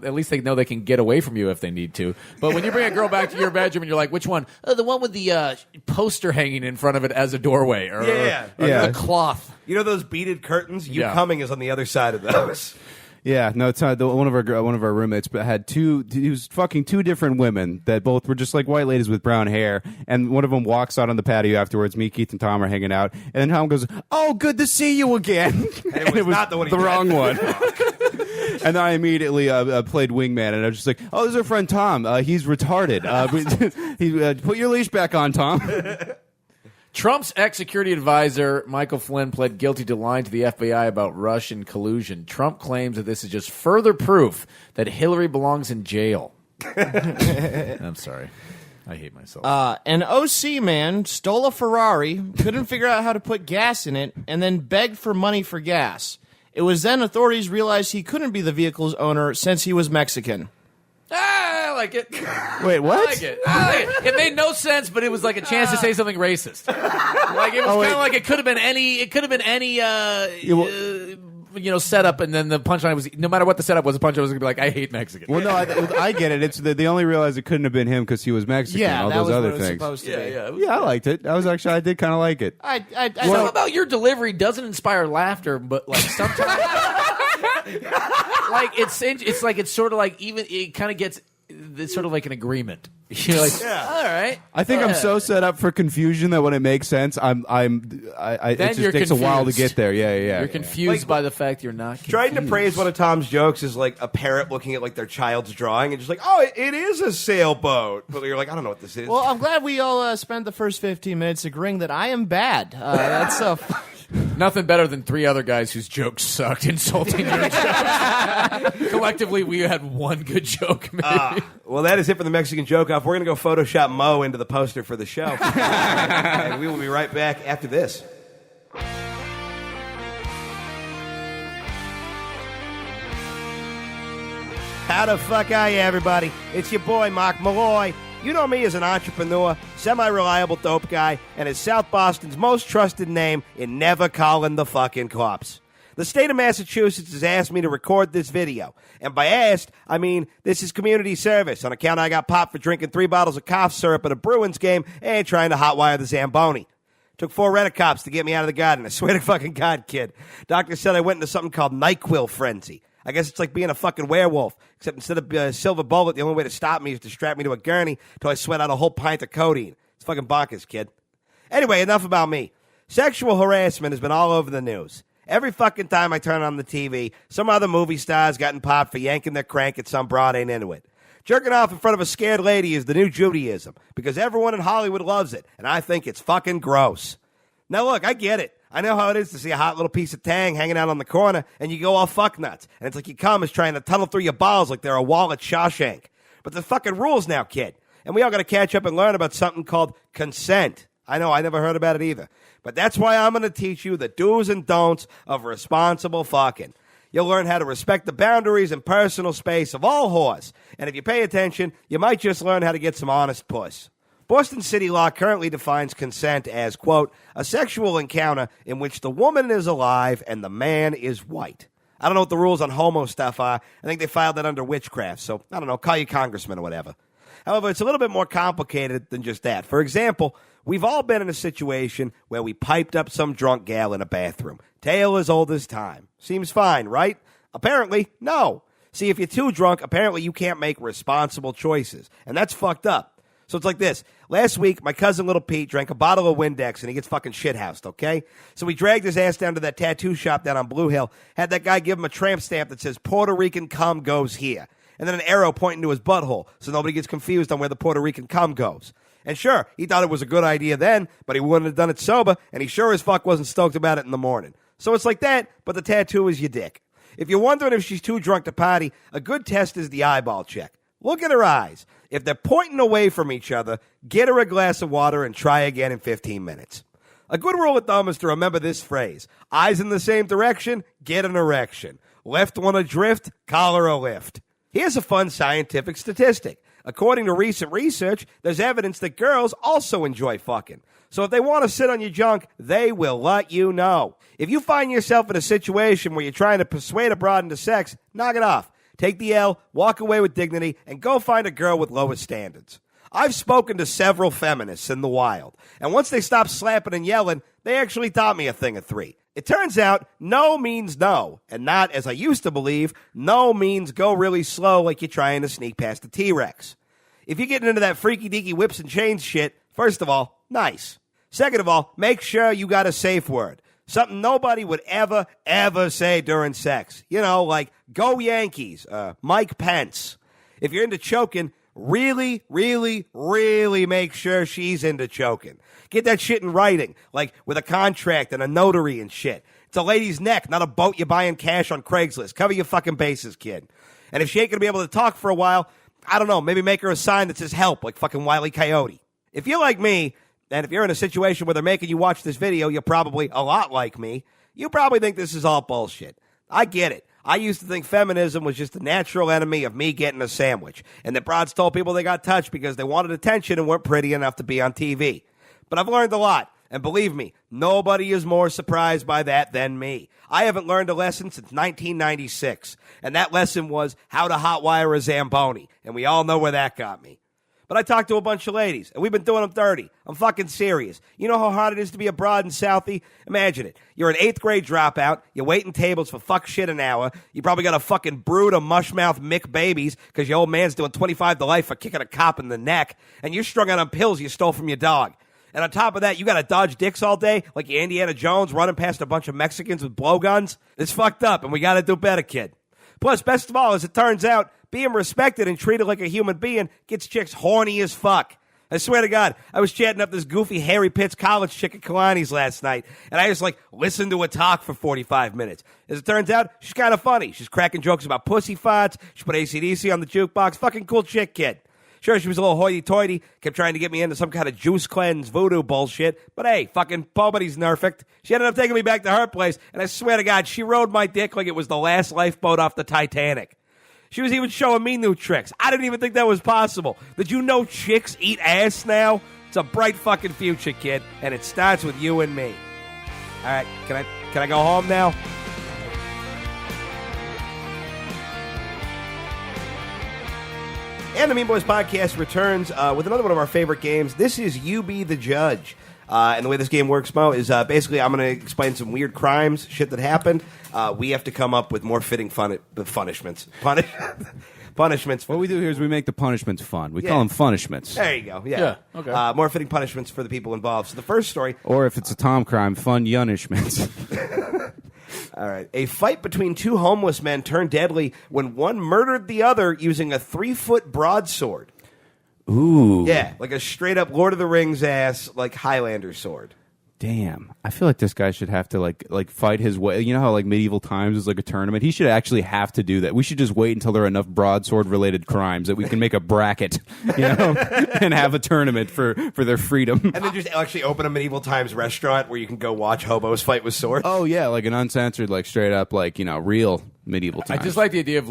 at least they know they can get away from you if they need to. But when you bring a girl back to your bedroom and you're like, which one? The one with the poster hanging in front of it as a doorway, or the cloth. You know those beaded curtains? You Yeah. coming is on the other side of those. Yeah, no, it's not. One of our roommates had he was fucking 2 different women that both were just like white ladies with brown hair, and one of them walks out on the patio afterwards. Me, Keith, and Tom are hanging out, and then Tom goes, "Oh, good to see you again." And it was not the one he did. wrong one. And then I immediately played wingman, and I was just like, "Oh, this is our friend Tom. He's retarded. Put your leash back on, Tom." Trump's ex-security advisor, Michael Flynn, pled guilty to lying to the FBI about Russian collusion. Trump claims that this is just further proof that Hillary belongs in jail. I'm sorry. I hate myself. An OC man stole a Ferrari, couldn't figure out how to put gas in it, and then begged for money for gas. It was then authorities realized he couldn't be the vehicle's owner since he was Mexican. I like it. Wait, what? I like it. It made no sense, but it was like a chance to say something racist. Like it was kind of like it could have been any setup, and then the punchline was no matter what the setup was, the punchline was going to be like, I hate Mexicans. Well, no, I get it. It's they only realized it couldn't have been him because he was Mexican. Yeah, all that those was other what it was things. supposed to be. Yeah, I liked it. I did kind of like it. Something about your delivery doesn't inspire laughter, but like sometimes, like it's sort of like even it kind of gets it's sort of like an agreement. You're like, all right. I think I'm so set up for confusion that when it makes sense, it just takes a while to get there. Yeah. You're confused by the fact you're not confused. Trying to praise one of Tom's jokes is like a parent looking at like their child's drawing and just like, oh, it is a sailboat. But you're like, I don't know what this is. Well, I'm glad we all spent the first 15 minutes agreeing that I am bad. That's Nothing better than three other guys whose jokes sucked insulting your jokes. Collectively, we had one good joke, maybe. Well, that is it for the Mexican joke off. We're going to go Photoshop Mo into the poster for the show. And we will be right back after this. How the fuck are you, everybody? It's your boy, Mark Malloy. You know me as an entrepreneur, semi-reliable dope guy, and as South Boston's most trusted name in never calling the fucking cops. The state of Massachusetts has asked me to record this video. And by asked, I mean this is community service on account I got popped for drinking 3 bottles of cough syrup at a Bruins game and trying to hotwire the Zamboni. Took 4 rent-a-cops to get me out of the garden. I swear to fucking God, kid. Doctor said I went into something called NyQuil frenzy. I guess it's like being a fucking werewolf, except instead of a silver bullet, the only way to stop me is to strap me to a gurney till I sweat out a whole pint of codeine. It's fucking bonkers, kid. Anyway, enough about me. Sexual harassment has been all over the news. Every fucking time I turn on the TV, some other movie star's gotten popped for yanking their crank at some broad ain't into it. Jerking off in front of a scared lady is the new Judaism, because everyone in Hollywood loves it, and I think it's fucking gross. Now look, I get it. I know how it is to see a hot little piece of tang hanging out on the corner, and you go all fuck nuts. And it's like your cum is trying to tunnel through your balls like they're a wall at Shawshank. But the fucking rules now, kid. And we all got to catch up and learn about something called consent. I know, I never heard about it either. But that's why I'm going to teach you the do's and don'ts of responsible fucking. You'll learn how to respect the boundaries and personal space of all whores. And if you pay attention, you might just learn how to get some honest puss. Boston city law currently defines consent as, quote, a sexual encounter in which the woman is alive and the man is white. I don't know what the rules on homo stuff are. I think they filed that under witchcraft, so I don't know, call your congressman or whatever. However, it's a little bit more complicated than just that. For example, we've all been in a situation where we piped up some drunk gal in a bathroom. Tale as old as time. Seems fine, right? Apparently, no. See, if you're too drunk, apparently you can't make responsible choices. And that's fucked up. So it's like this. Last week, my cousin Little Pete drank a bottle of Windex, and he gets fucking shithoused, okay? So we dragged his ass down to that tattoo shop down on Blue Hill, had that guy give him a tramp stamp that says, Puerto Rican cum goes here, and then an arrow pointing to his butthole so nobody gets confused on where the Puerto Rican cum goes. And sure, he thought it was a good idea then, but he wouldn't have done it sober, and he sure as fuck wasn't stoked about it in the morning. So it's like that, but the tattoo is your dick. If you're wondering if she's too drunk to party, a good test is the eyeball check. Look at her eyes. If they're pointing away from each other, get her a glass of water and try again in 15 minutes. A good rule of thumb is to remember this phrase. Eyes in the same direction, get an erection. Left one adrift, collar a lift. Here's a fun scientific statistic. According to recent research, there's evidence that girls also enjoy fucking. So if they want to sit on your junk, they will let you know. If you find yourself in a situation where you're trying to persuade a broad into sex, knock it off. Take the L, walk away with dignity, and go find a girl with lower standards. I've spoken to several feminists in the wild, and once they stopped slapping and yelling, they actually taught me a thing or three. It turns out no means no, and not, as I used to believe, no means go really slow like you're trying to sneak past a T-Rex. If you're getting into that freaky-deaky whips and chains shit, first of all, nice. Second of all, make sure you got a safe word. Something nobody would ever say during sex. You know, like, go Yankees, Mike Pence. If you're into choking, really make sure she's into choking. Get that shit in writing, like with a contract and a notary and shit. It's a lady's neck, not a boat you're buying cash on Craigslist. Cover your fucking bases, kid. And if she ain't gonna be able to talk for a while, I don't know, maybe make her a sign that says help, like fucking Wile E. Coyote. If you're like me, and if you're in a situation where they're making you watch this video, you're probably a lot like me. You probably think this is all bullshit. I get it. I used to think feminism was just a natural enemy of me getting a sandwich, and that broads told people they got touched because they wanted attention and weren't pretty enough to be on TV. But I've learned a lot. And believe me, nobody is more surprised by that than me. I haven't learned a lesson since 1996, and that lesson was how to hotwire a Zamboni, and we all know where that got me. But I talked to a bunch of ladies, and we've been doing them dirty. I'm fucking serious. You know how hard it is to be a broad in Southie? Imagine it. You're an 8th grade dropout. You're waiting tables for fuck shit an hour. You probably got a fucking brood of mushmouth Mick babies because your old man's doing 25 to life for kicking a cop in the neck, and you're strung out on pills you stole from your dog. And on top of that, you got to dodge dicks all day like you're Indiana Jones running past a bunch of Mexicans with blowguns. It's fucked up, and we got to do better, kid. Plus, best of all, as it turns out, being respected and treated like a human being gets chicks horny as fuck. I swear to God, I was chatting up this goofy Harry Pitts college chick at Kalani's last night, and I just, listened to her talk for 45 minutes. As it turns out, she's kind of funny. She's cracking jokes about pussy farts. She put AC/DC on the jukebox. Fucking cool chick, kid. Sure, she was a little hoity-toity, kept trying to get me into some kind of juice cleanse voodoo bullshit, but hey, fucking nobody's nerfect. She ended up taking me back to her place, and I swear to God, she rode my dick like it was the last lifeboat off the Titanic. She was even showing me new tricks. I didn't even think that was possible. Did you know chicks eat ass now? It's a bright fucking future, kid, and it starts with you and me. All right, can I go home now? And the Mean Boys podcast returns with another one of our favorite games. This is You Be the Judge. And the way this game works, Mo, is basically I'm going to explain some weird crimes, shit that happened. We have to come up with more fitting punishments. Punishments. What we do here is we make the punishments fun. We call them punishments. There you go. Yeah. Okay. More fitting punishments for the people involved. So the first story. Or if it's a Tom crime, fun punishments. All right. A fight between two homeless men turned deadly when one murdered the other using a 3-foot broadsword. Ooh. Yeah, like a straight-up Lord of the Rings ass, Highlander sword. Damn. I feel like this guy should have to like fight his way. You know how medieval times is like a tournament? He should actually have to do that. We should just wait until there are enough broadsword related crimes that we can make a bracket, and have a tournament for their freedom. And then just actually open a medieval times restaurant where you can go watch hobos fight with swords. Oh yeah, like an uncensored, straight up, real medieval times. I just like the idea of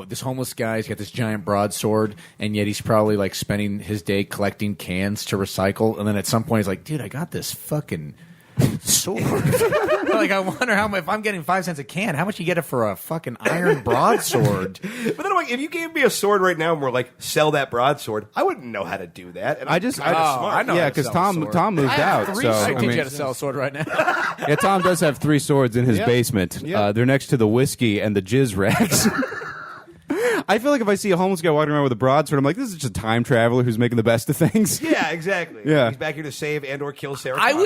this homeless guy's got this giant broadsword, and yet he's probably spending his day collecting cans to recycle, and then at some point he's like, dude, I got this fucking sword. I wonder if I'm getting 5 cents a can, how much you get it for a fucking iron broadsword? But then if you gave me a sword right now and were sell that broadsword, I wouldn't know how to do that. And I'm smart. I know. Yeah, because Tom moved out. I teach you how to sell a sword right now. Yeah, Tom does have 3 swords in his basement. Yep. They're next to the whiskey and the jizz racks. I feel like if I see a homeless guy walking around with a broadsword, I'm like, this is just a time traveler who's making the best of things. Yeah, exactly. Yeah. He's back here to save and or kill Sarah I Connor.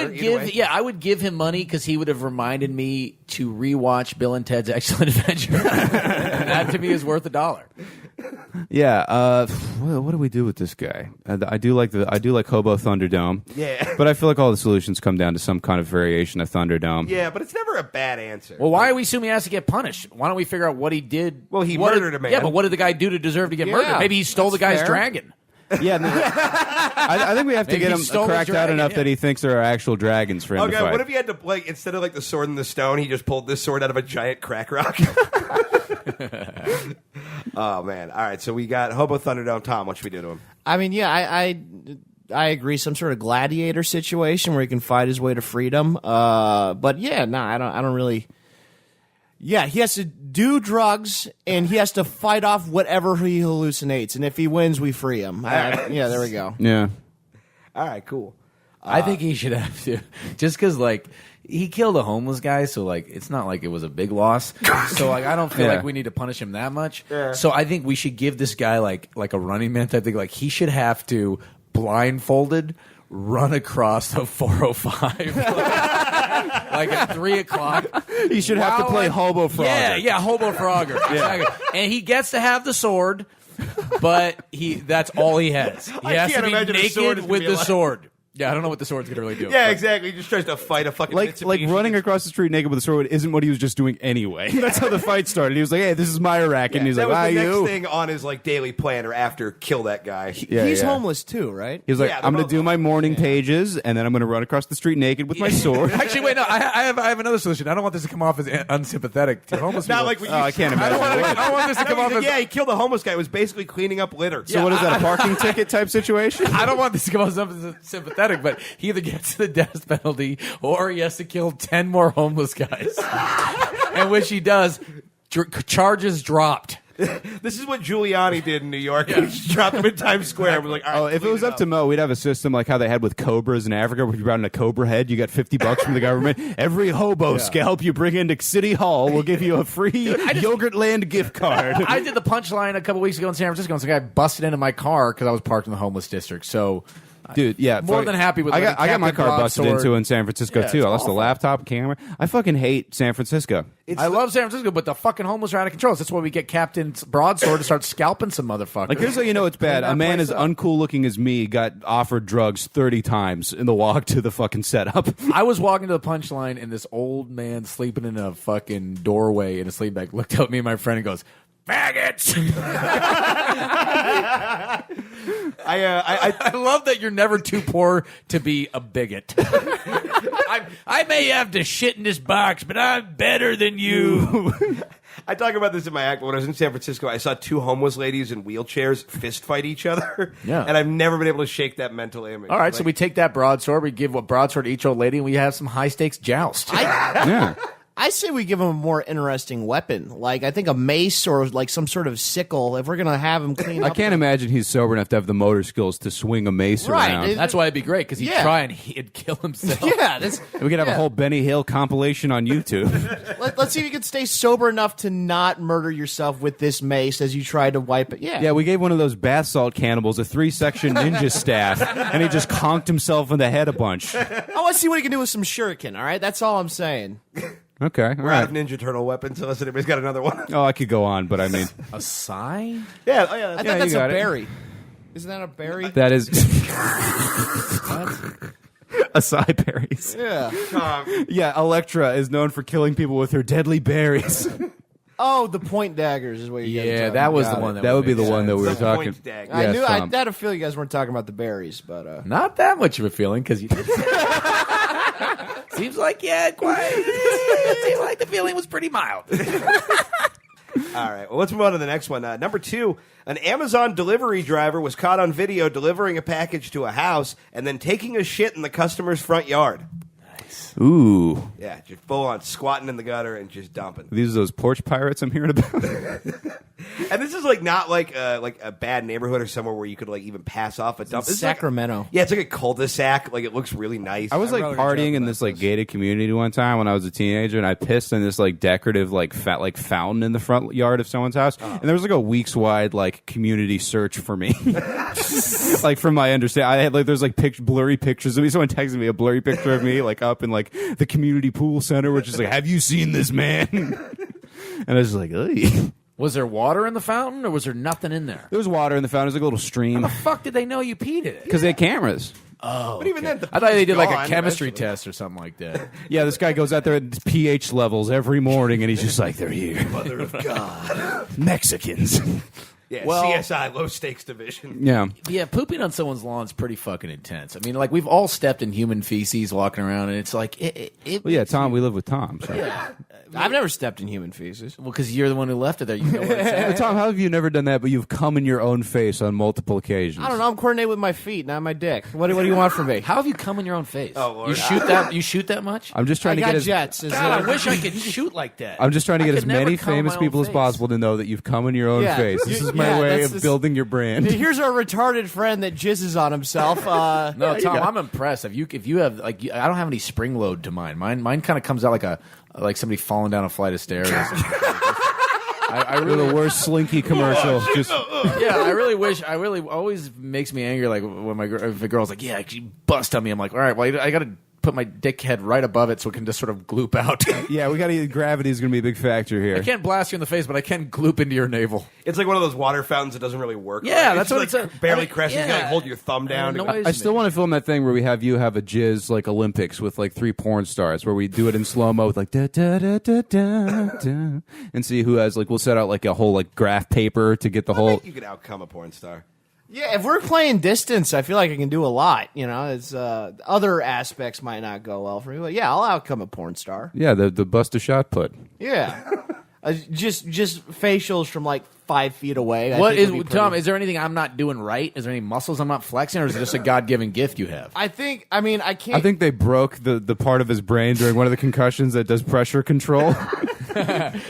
I would give him money because he would have reminded me to rewatch Bill and Ted's Excellent Adventure. And that to me is worth $1. Yeah. What do we do with this guy? I do like Hobo Thunderdome. Yeah. But I feel like all the solutions come down to some kind of variation of Thunderdome. Yeah, but it's never a bad answer. Well, why are we assuming he has to get punished? Why don't we figure out what he did? Well, he murdered a man. Yeah, but what did the guy do to deserve to get murdered? Maybe he stole the guy's fair. dragon. Yeah, I think we have to Maybe get he him stole the cracked out dragon, enough yeah. that he thinks there are actual dragons for him to Okay, fight. what if he had to, instead of the sword and the stone, he just pulled this sword out of a giant crack rock? Oh, man. All right, so we got Hobo Thunderdome. Tom, what should we do to him? I mean, yeah, I agree. Some sort of gladiator situation where he can fight his way to freedom. But yeah, no, I don't really. Yeah, he has to do drugs and he has to fight off whatever he hallucinates. And if he wins, we free him. Yeah, there we go. Yeah. All right, cool. I think he should have to, just because he killed a homeless guy, so it's not like it was a big loss. So I don't feel Yeah. like we need to punish him that much. Yeah. So I think we should give this guy like a Running Man type thing. He should have to blindfolded run across the 405 at 3 o'clock. He should have to play Hobo Frogger. Yeah, Hobo Frogger. Exactly. And he gets to have the sword, but that's all he has. He has to can't be imagine a sword is naked gonna with be the allowed. sword. Yeah, I don't know what the sword's going to really do. Yeah, but- exactly. He just tries to fight a fucking Like Mitsubishi. running across the street naked with a sword isn't what he was just doing anyway. That's how the fight started. He was like, "Hey, this is my racket," and he's that like, was the you?" next thing on his daily plan or after kill that guy. Yeah, He's yeah. homeless too, right? He was like, Yeah, they're "I'm going both to do my morning pages, and then I'm going to run across the street naked with my sword." Actually, wait, no. I have another solution. I don't want this to come off as unsympathetic to homeless Not people. like when you I can't imagine. I don't want this to come off as. yeah, he killed a homeless guy. It was basically cleaning up litter. So what is that? A parking ticket type situation? I don't want this to come off as sympathetic. pathetic, but he either gets the death penalty or he has to kill 10 more homeless guys. And which he does, charges dropped. This is what Giuliani did in New York. He just dropped him in Times Square. We're like, all right, if it was up to Mo, we'd have a system like how they had with cobras in Africa, where you brought in a cobra head, you got $50 from the government. Every hobo scalp you bring into City Hall will give you a free Yogurtland gift card. I did the punchline a couple weeks ago in San Francisco, and some guy busted into my car because I was parked in the homeless district. So, dude, yeah, more than happy with. I got my car busted into in San Francisco Yeah, too. it's I lost the awful. laptop, camera. I fucking hate San Francisco. I love San Francisco, but the fucking homeless are out of control. That's why we get Captain Broadsword to start scalping some motherfuckers. Like, here's how you know it's bad. Clean that A man place as up. uncool looking as me got offered drugs 30 times in the walk to the fucking setup. I was walking to the punchline, and this old man sleeping in a fucking doorway in a sleep bag looked at me and my friend and goes, "Faggots!" I love that you're never too poor to be a bigot. I may have to shit in this box, but I'm better than you. I talk about this in my act, but when I was in San Francisco, I saw two homeless ladies in wheelchairs fist fight each other. Yeah. And I've never been able to shake that mental image. All right, so Like, we take that broadsword, we give a broadsword to each old lady, and we have some high stakes joust. Yeah. I say we give him a more interesting weapon. Like, I think a mace or like some sort of sickle, if we're going to have him clean I up. can't imagine he's sober enough to have the motor skills to swing a mace Right. around. That's why it'd be great, because he'd Yeah. try and he'd kill himself. Yeah, that's, We could have a yeah. whole Benny Hill compilation on YouTube. Let's see if you can stay sober enough to not murder yourself with this mace as you try to wipe it. Yeah. Yeah, we gave one of those bath salt cannibals a 3-section ninja staff, and he just conked himself in the head a bunch. I want to see what he can do with some shuriken, all right? That's all I'm saying. Okay, all we're out of right. Ninja Turtle weapons, unless anybody's got another one. Oh, I could go on, but I mean, A sigh? Yeah, I that's thought you that's a got it. berry. Isn't that a berry? that is acai berries. Yeah. Yeah, Electra is known for killing people with her deadly berries. Oh, the point daggers is what you guys are Yeah, talking that about. was Got the one it. That would be the make one that we were The talking. point dagger. I Yes, knew. I Tom. had a feeling you guys weren't talking about the berries, but Not that much of a feeling, because you did. Seems like, yeah, quite. Seems like the feeling was pretty mild. All right, well, let's move on to the next one. Number 2, an Amazon delivery driver was caught on video delivering a package to a house and then taking a shit in the customer's front yard. Ooh, Yeah, just full on squatting in the gutter and just dumping. these are those porch pirates I'm hearing about. And this is like not like a bad neighborhood or somewhere where you could like even pass off a dump. This is like- Sacramento. yeah, it's like a cul-de-sac. Like it looks really nice. I was like wrote a joke partying in about this like gated community one time when I was a teenager, and I pissed in this like decorative like fountain in the front yard of someone's house, and there was like a weeks wide like community search for me. Like from my understanding, I had like there's like blurry pictures of me. Someone texted me a blurry picture of me like up in like the community pool center, which is like, have you seen this man? And I was just like, ugh. Was there water in the fountain, or was there nothing in there? There was water in the fountain. It was like a little stream How the fuck did they know you peed in it? because they had cameras. but even then, the I thought they did like a gone chemistry eventually. test or something like that. Yeah, this guy goes out there at pH levels every morning, and he's just like, they're here. Mother of God. Mexicans. Yeah, Well- CSI, low stakes division. Yeah. Yeah, pooping on someone's lawn is pretty fucking intense. I mean, like, we've all stepped in human feces walking around, and it's like, Well, yeah, Tom, we live with Tom. So. I've never stepped in human feces. well, because you're the one who left it there. You know what it's Hey, at. Tom, how have you never done that, but you've come in your own face on multiple occasions? I don't know. I'm coordinated with my feet, not my dick. What do you want from me? How have you come in your own face? Oh, Lord. You shoot that much? I'm just trying I to got get as jets. Is God, I it- wish I could shoot like that. I'm just trying to I get could as many never come in famous my own people as face. possible to know that you've come in your own Yeah. face. This is my Yeah, way that's of just- building your brand. Here's our retarded friend that jizzes on himself. No, Tom, I'm impressed. If you have like, I don't have any spring load to mine. Mine kind of comes out like somebody falling down a flight of stairs. I You're really, the worst Slinky commercial. Just yeah, I really wish. I really always makes me angry. Like when if a girl's like, "Yeah, she bust on me," I'm like, "All right, well, I got to put my dick head right above it so it can just sort of gloop out." yeah, we got to. Gravity is going to be a big factor here. I can't blast you in the face, but I can gloop into your navel. It's like one of those water fountains that doesn't really work. Yeah, right. that's what it's it's like barely I mean, crescent. You yeah. gotta hold your thumb down. Noise I still want to film that thing where we have you have a jizz like Olympics with like 3 porn stars, where we do it in slow mo with like da da da da da da, and see who has like we'll set out like a whole like graph paper to get the I whole. think you could outcome a porn star. Yeah, if we're playing distance, I feel like I can do a lot. You know, it's other aspects might not go well for me, but yeah, I'll outcome a porn star. Yeah, the bust a shot put. Yeah. Just facials from like 5 feet away. I What think is would be Tom? pretty- Is there anything I'm not doing right? Is there any muscles I'm not flexing, or is it just a God-given gift you have? I think. I mean, I can't. I think they broke the part of his brain during one of the concussions that does pressure control.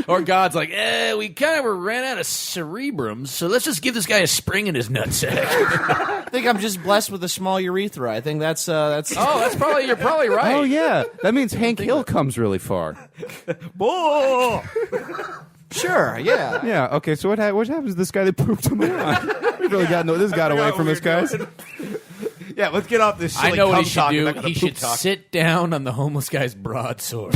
Or God's like, we kind of ran out of cerebrums, so let's just give this guy a spring in his nutsack. I think I'm just blessed with a small urethra. I think that's. You're probably right. Oh yeah, that means Hank Hill comes really far. Bull! Sure. Yeah. Yeah. Okay. So what happens to this guy that pooped him on? We really this got away from us, guys. Yeah, let's get off this silly I know what he cum should talk do. and back to the He poop should talk. sit down on the homeless guy's broadsword.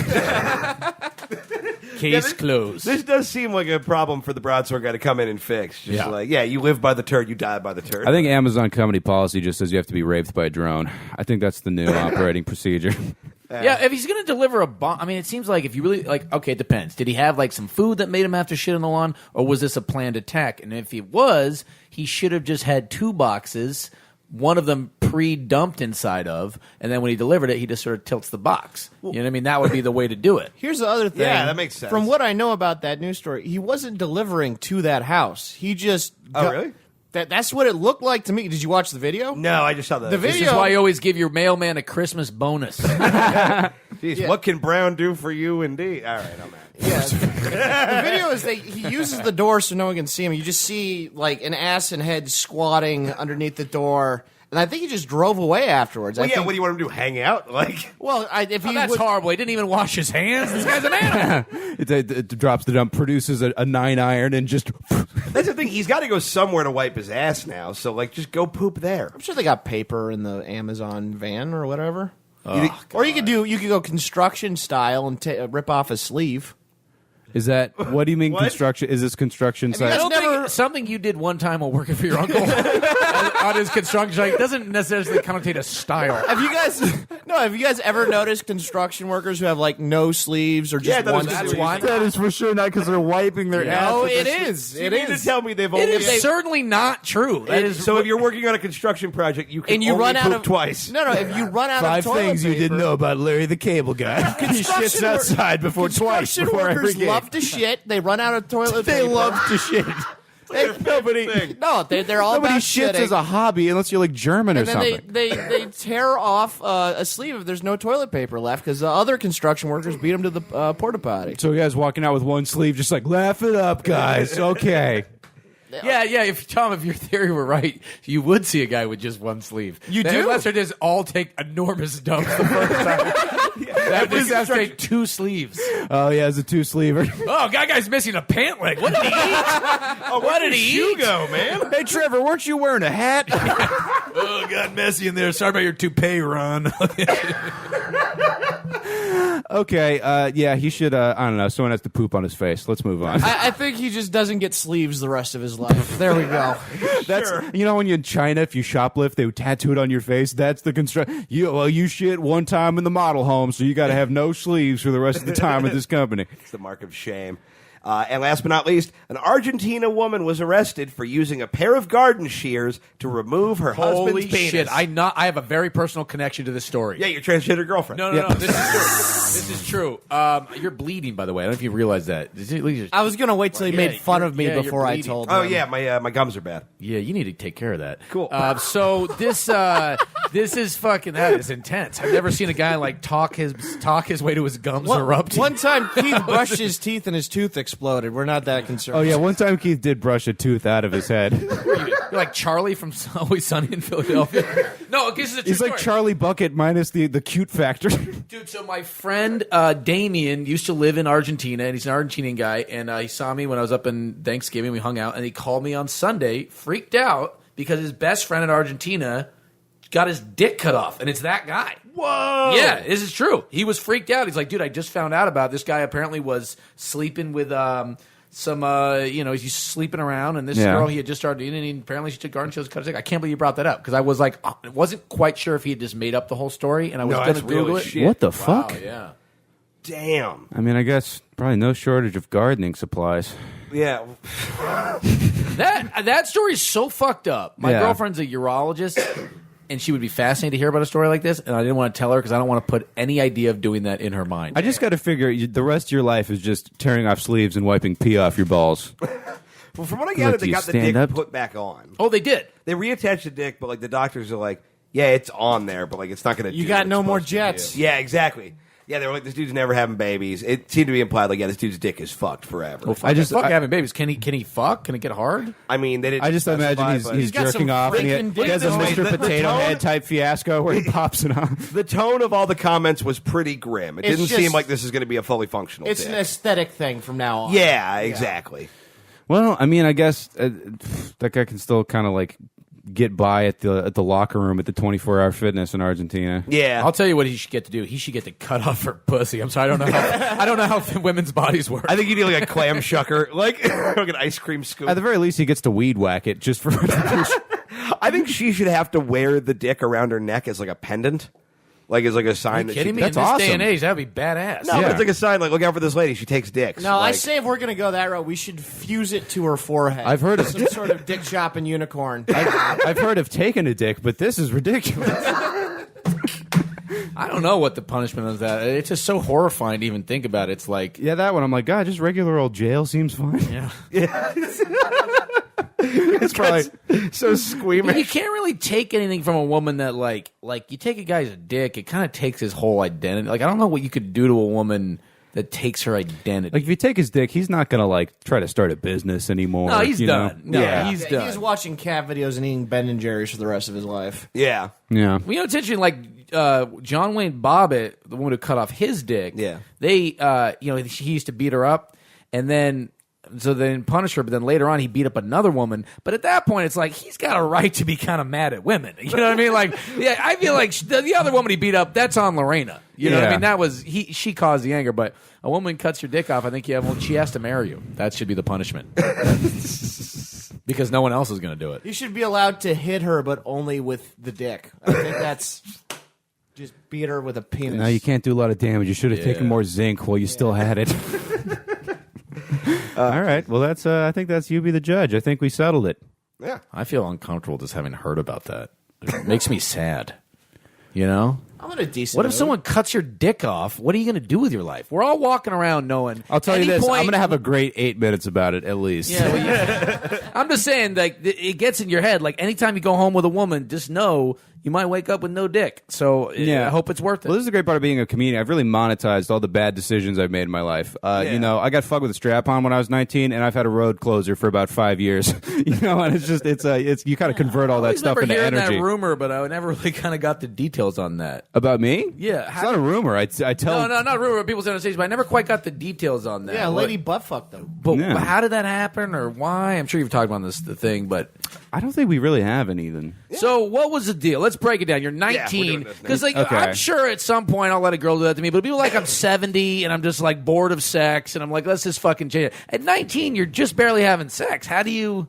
Case closed. This does seem like a problem for the broadsword guy to come in and fix. Just you live by the turd, you die by the turd. I think Amazon company policy just says you have to be raped by a drone. I think that's the new operating procedure. Yeah, if he's going to deliver a bomb, I mean, it seems like if you really, okay, it depends. Did he have, some food that made him have to shit on the lawn, or was this a planned attack? And if he was, he should have just had 2 boxes, one of them pre-dumped inside of, and then when he delivered it, he just sort of tilts the box. You know what I mean? That would be the way to do it. Here's the other thing. Yeah, that makes sense. From what I know about that news story, he wasn't delivering to that house. He just. Oh, really? That's what it looked like to me. Did you watch the video? No, I just saw the The This video. is why you always give your mailman a Christmas bonus. Jeez, what can Brown do for you, indeed? All right, I'm out. Yeah. The video is he uses the door so no one can see him. You just see an ass and head squatting underneath the door. And I think he just drove away afterwards. Well, I think, what do you want him to do? Hang out? if he That's would, horrible. He didn't even wash his hands. This guy's an animal. It drops the dump, produces a 9-iron, and just. That's the thing. He's got to go somewhere to wipe his ass now. So, just go poop there. I'm sure they got paper in the Amazon van or whatever. Or you could go construction style and rip off a sleeve. Is that what do you mean What? construction? Is this construction I site? don't think never- something you did one time while working for your uncle on his construction site doesn't necessarily connotate a style. Have you guys ever noticed construction workers who have no sleeves or just that one is- that's sleeve? why- That is for sure not because they're wiping their ass. No, with it the- is. You It mean to is. tell me they've It only... is certainly not true. That is So if you're working on a construction project, you can And you only run out poop of twice. No, if you run out Five of toilet things you paper, didn't know about Larry the Cable Guy. He shits outside before twice Construction before every workers game. love to shit. They run out of toilet They paper. love to shit. Nobody. No, they're all Nobody about shits shitting. as a hobby unless you're German or And then something. they tear off a sleeve if there's no toilet paper left because the other construction workers beat them to the porta potty. So you guys walking out with one sleeve, just laugh it up, guys. Okay. Yeah. If your theory were right, you would see a guy with just one sleeve. You do? Unless they just all take enormous dumps the first time. That just has to take 2 sleeves. Oh yeah, it's a 2-sleever. Oh, guy's missing a pant leg. What did he eat? What did he go, man? Hey Trevor, weren't you wearing a hat? Oh, got messy in there. Sorry about your toupee, Ron. Okay, yeah, he should. I don't know. Someone has to poop on his face. Let's move on. I think he just doesn't get sleeves the rest of his life. There we go. That's when you're in China, if you shoplift, they would tattoo it on your face. That's the construct. You shit one time in the model home, so you got to have no sleeves for the rest of the time at this company. It's the mark of shame. And last but not least, an Argentina woman was arrested for using a pair of garden shears to remove her Holy husband's penis. shit! I have a very personal connection to this story. Yeah, your transgender girlfriend. No. This is true. This is true. You're bleeding, by the way. I don't know if you realize that. I was gonna wait till he made fun of me you're before I bleeding. told Oh him. yeah, my gums are bad. Yeah, you need to take care of that. Cool. So this is fucking. That is intense. I've never seen a guy talk his way to his gums erupting. One time Keith brushed his teeth and his tooth exploded. We're not that concerned. Oh yeah, one time Keith did brush a tooth out of his head. You're like Charlie from Always Sunny in Philadelphia. No, this is a true He's like story. Charlie Bucket minus the cute factor. Dude, so my friend Damien used to live in Argentina, and he's an Argentinian guy, and he saw me when I was up in Thanksgiving. We hung out, and he called me on Sunday, freaked out, because his best friend in Argentina got his dick cut off, and it's that guy. Whoa! Yeah, this is true. He was freaked out. He's like, dude, I just found out about it. This guy apparently was sleeping with he's sleeping around, and this girl he had just started dating, and apparently she took garden shears, cut his dick. I can't believe you brought that up, because I was I wasn't quite sure if he had just made up the whole story, and I was going to that's Google really it. shit. What the Wow, fuck? yeah. Damn. I mean, I guess probably no shortage of gardening supplies. Yeah. That story is so fucked up. My Yeah. girlfriend's a urologist, and she would be fascinated to hear about a story like this, and I didn't want to tell her because I don't want to put any idea of doing that in her mind. I just got to figure the rest of your life is just tearing off sleeves and wiping pee off your balls. Well, from what I gathered, Like, they you got the stand dick up? put back on. Oh, they did. They reattached the dick, but like the doctors are like, yeah, it's on there, but like it's not going to. You got no more jets. Yeah, exactly. Yeah, they were like, this dude's never having babies. It seemed to be implied like, yeah, this dude's dick is fucked forever. Well, fuck having babies. Can he fuck? Can it get hard? I mean, they didn't. I just specify, imagine but he's got jerking some off and freaking he has a dick. Mr. Potato tone- Head type fiasco where he pops it off. the tone of all the comments was pretty grim. It It's didn't just- seem like this is going to be a fully functional. It's dick. an aesthetic thing from now on. Yeah, exactly. Well, I mean, I guess that guy can still kind of like get by at the locker room at the 24-hour fitness in Argentina. Yeah, I'll tell you what he should get to do. He should get to cut off her pussy. I'm sorry, I don't know how women's bodies work. I think you need like a clam shucker, like an ice cream scoop. At the very least, he gets to weed whack it just for. I think she should have to wear the dick around her neck as like a pendant, like as like a sign. Are you that kidding she, me? In That's this day awesome. and age, that would be badass. No, but Yeah. it's like a sign, like look out for this lady. She takes dicks. No, I Like, say if we're gonna go that route, we should fuse it to her forehead. I've heard of- some sort of dick shopping unicorn. I've heard of taking a dick, but this is ridiculous. I don't know what the punishment of that. It's just so horrifying to even think about. It's like, Yeah, that one. I'm like, God, just regular old jail seems fine. yeah. it's probably so squeamish. You can't really take anything from a woman that like you take a guy's dick, it kind of takes his whole identity. Like I don't know what you could do to a woman that takes her identity. Like if you take his dick, he's not gonna like try to start a business anymore. no, he's you done. know? No, Yeah. he's done. He's watching cat videos and eating Ben and Jerry's for the rest of his life. Yeah, Yeah. Well, you know, it's interesting. Like John Wayne Bobbitt, the one who cut off his dick. Yeah. They, he used to beat her up, and then so they didn't punish her. But then later on, he beat up another woman. But at that point, it's like he's got a right to be kind of mad at women. You know what I mean? Like, yeah, I feel like the other woman he beat up, that's on Lorena. You know what I Yeah. mean? That was she caused the anger. But a woman cuts your dick off. I think she has to marry you. That should be the punishment. Because no one else is going to do it. You should be allowed to hit her, but only with the dick. I think that's just beat her with a penis. Now you can't do a lot of damage. You should have taken more zinc while you still had it. All right. Well, that's. I think that's you be the judge. I think we settled it. yeah. I feel uncomfortable just having heard about that. It makes me sad. You know? I'm in a decent. What if mood. someone cuts your dick off? What are you going to do with your life? We're all walking around knowing. I'll tell you any this. point- I'm going to have a great 8 minutes about it at least. Yeah, well, I'm just saying, like, it gets in your head. Like, anytime you go home with a woman, just know you might wake up with no dick. So, Yeah. I hope it's worth it. Well, this is the great part of being a comedian. I've really monetized all the bad decisions I've made in my life. You know, I got fucked with a strap-on when I was 19, and I've had a road closer for about 5 years. You know, and it's you kind of convert all I that stuff remember into hearing energy. that rumor, but I never really kind of got the details on that. About me? Yeah, it's not a rumor. I tell. No, not rumor. People say on stage, but I never quite got the details on that. Yeah, What- lady buttfuck though. But Yeah. how did that happen, or why? I'm sure you've talked about the thing, but I don't think we really have any. Then so what was the deal? Let's break it down. You're we're 19, doing this now. because like Okay. I'm sure at some point I'll let a girl do that to me, but people like I'm 70 and I'm just like bored of sex, and I'm like, let's just fucking change it. At 19, you're just barely having sex. How do you?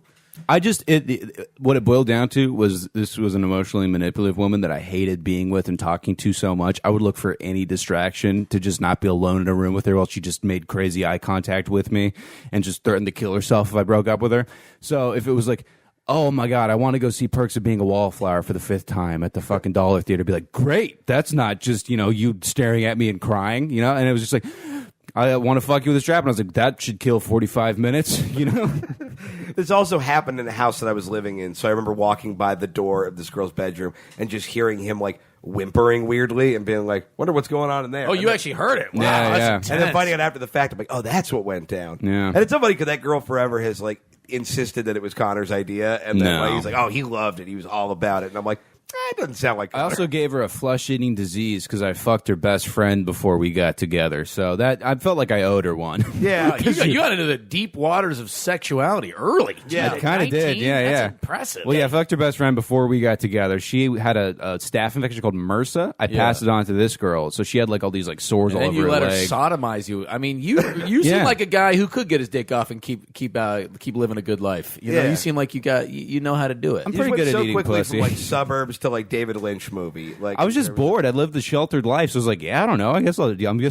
what it boiled down to was this was an emotionally manipulative woman that I hated being with and talking to so much. I would look for any distraction to just not be alone in a room with her while she just made crazy eye contact with me and just threatened to kill herself if I broke up with her. So if it was like, oh my God, I want to go see Perks of Being a Wallflower for the 5th time at the fucking Dollar Theater, be like, great, that's not just, you staring at me and crying, and it was just like, I want to fuck you with a strap. And I was like, that should kill 45 minutes, This also happened in the house that I was living in. So I remember walking by the door of this girl's bedroom and just hearing him like whimpering weirdly and being like, wonder what's going on in there. Oh, And you then- actually heard it? Wow, Yeah, that's yeah. intense. And then finding out after the fact, I'm like, oh, that's what went down. Yeah. And it's so funny because that girl forever has like insisted that it was Connor's idea. And then No. like, he's like, oh, he loved it. He was all about it. And I'm like, it doesn't sound like I Connor. also gave her a flesh-eating disease because I fucked her best friend before we got together. So that I felt like I owed her one. Yeah. Wow, you got into the deep waters of sexuality early. Yeah, At I kind of 19? did. Yeah, That's yeah. impressive. Well, yeah, I fucked her best friend before we got together. She had a staph infection called MRSA. I passed it on to this girl, so she had like all these like sores all And over you her let her leg. sodomize you. I mean, you seem Yeah. like a guy who could get his dick off and keep living a good life. You know, Yeah. you seem like you know how to do it. I'm You pretty just good went at so eating quickly pussy. from like suburbs to like David Lynch movie. Like I was just bored. I lived the sheltered life, so I was like, yeah, I don't know. I guess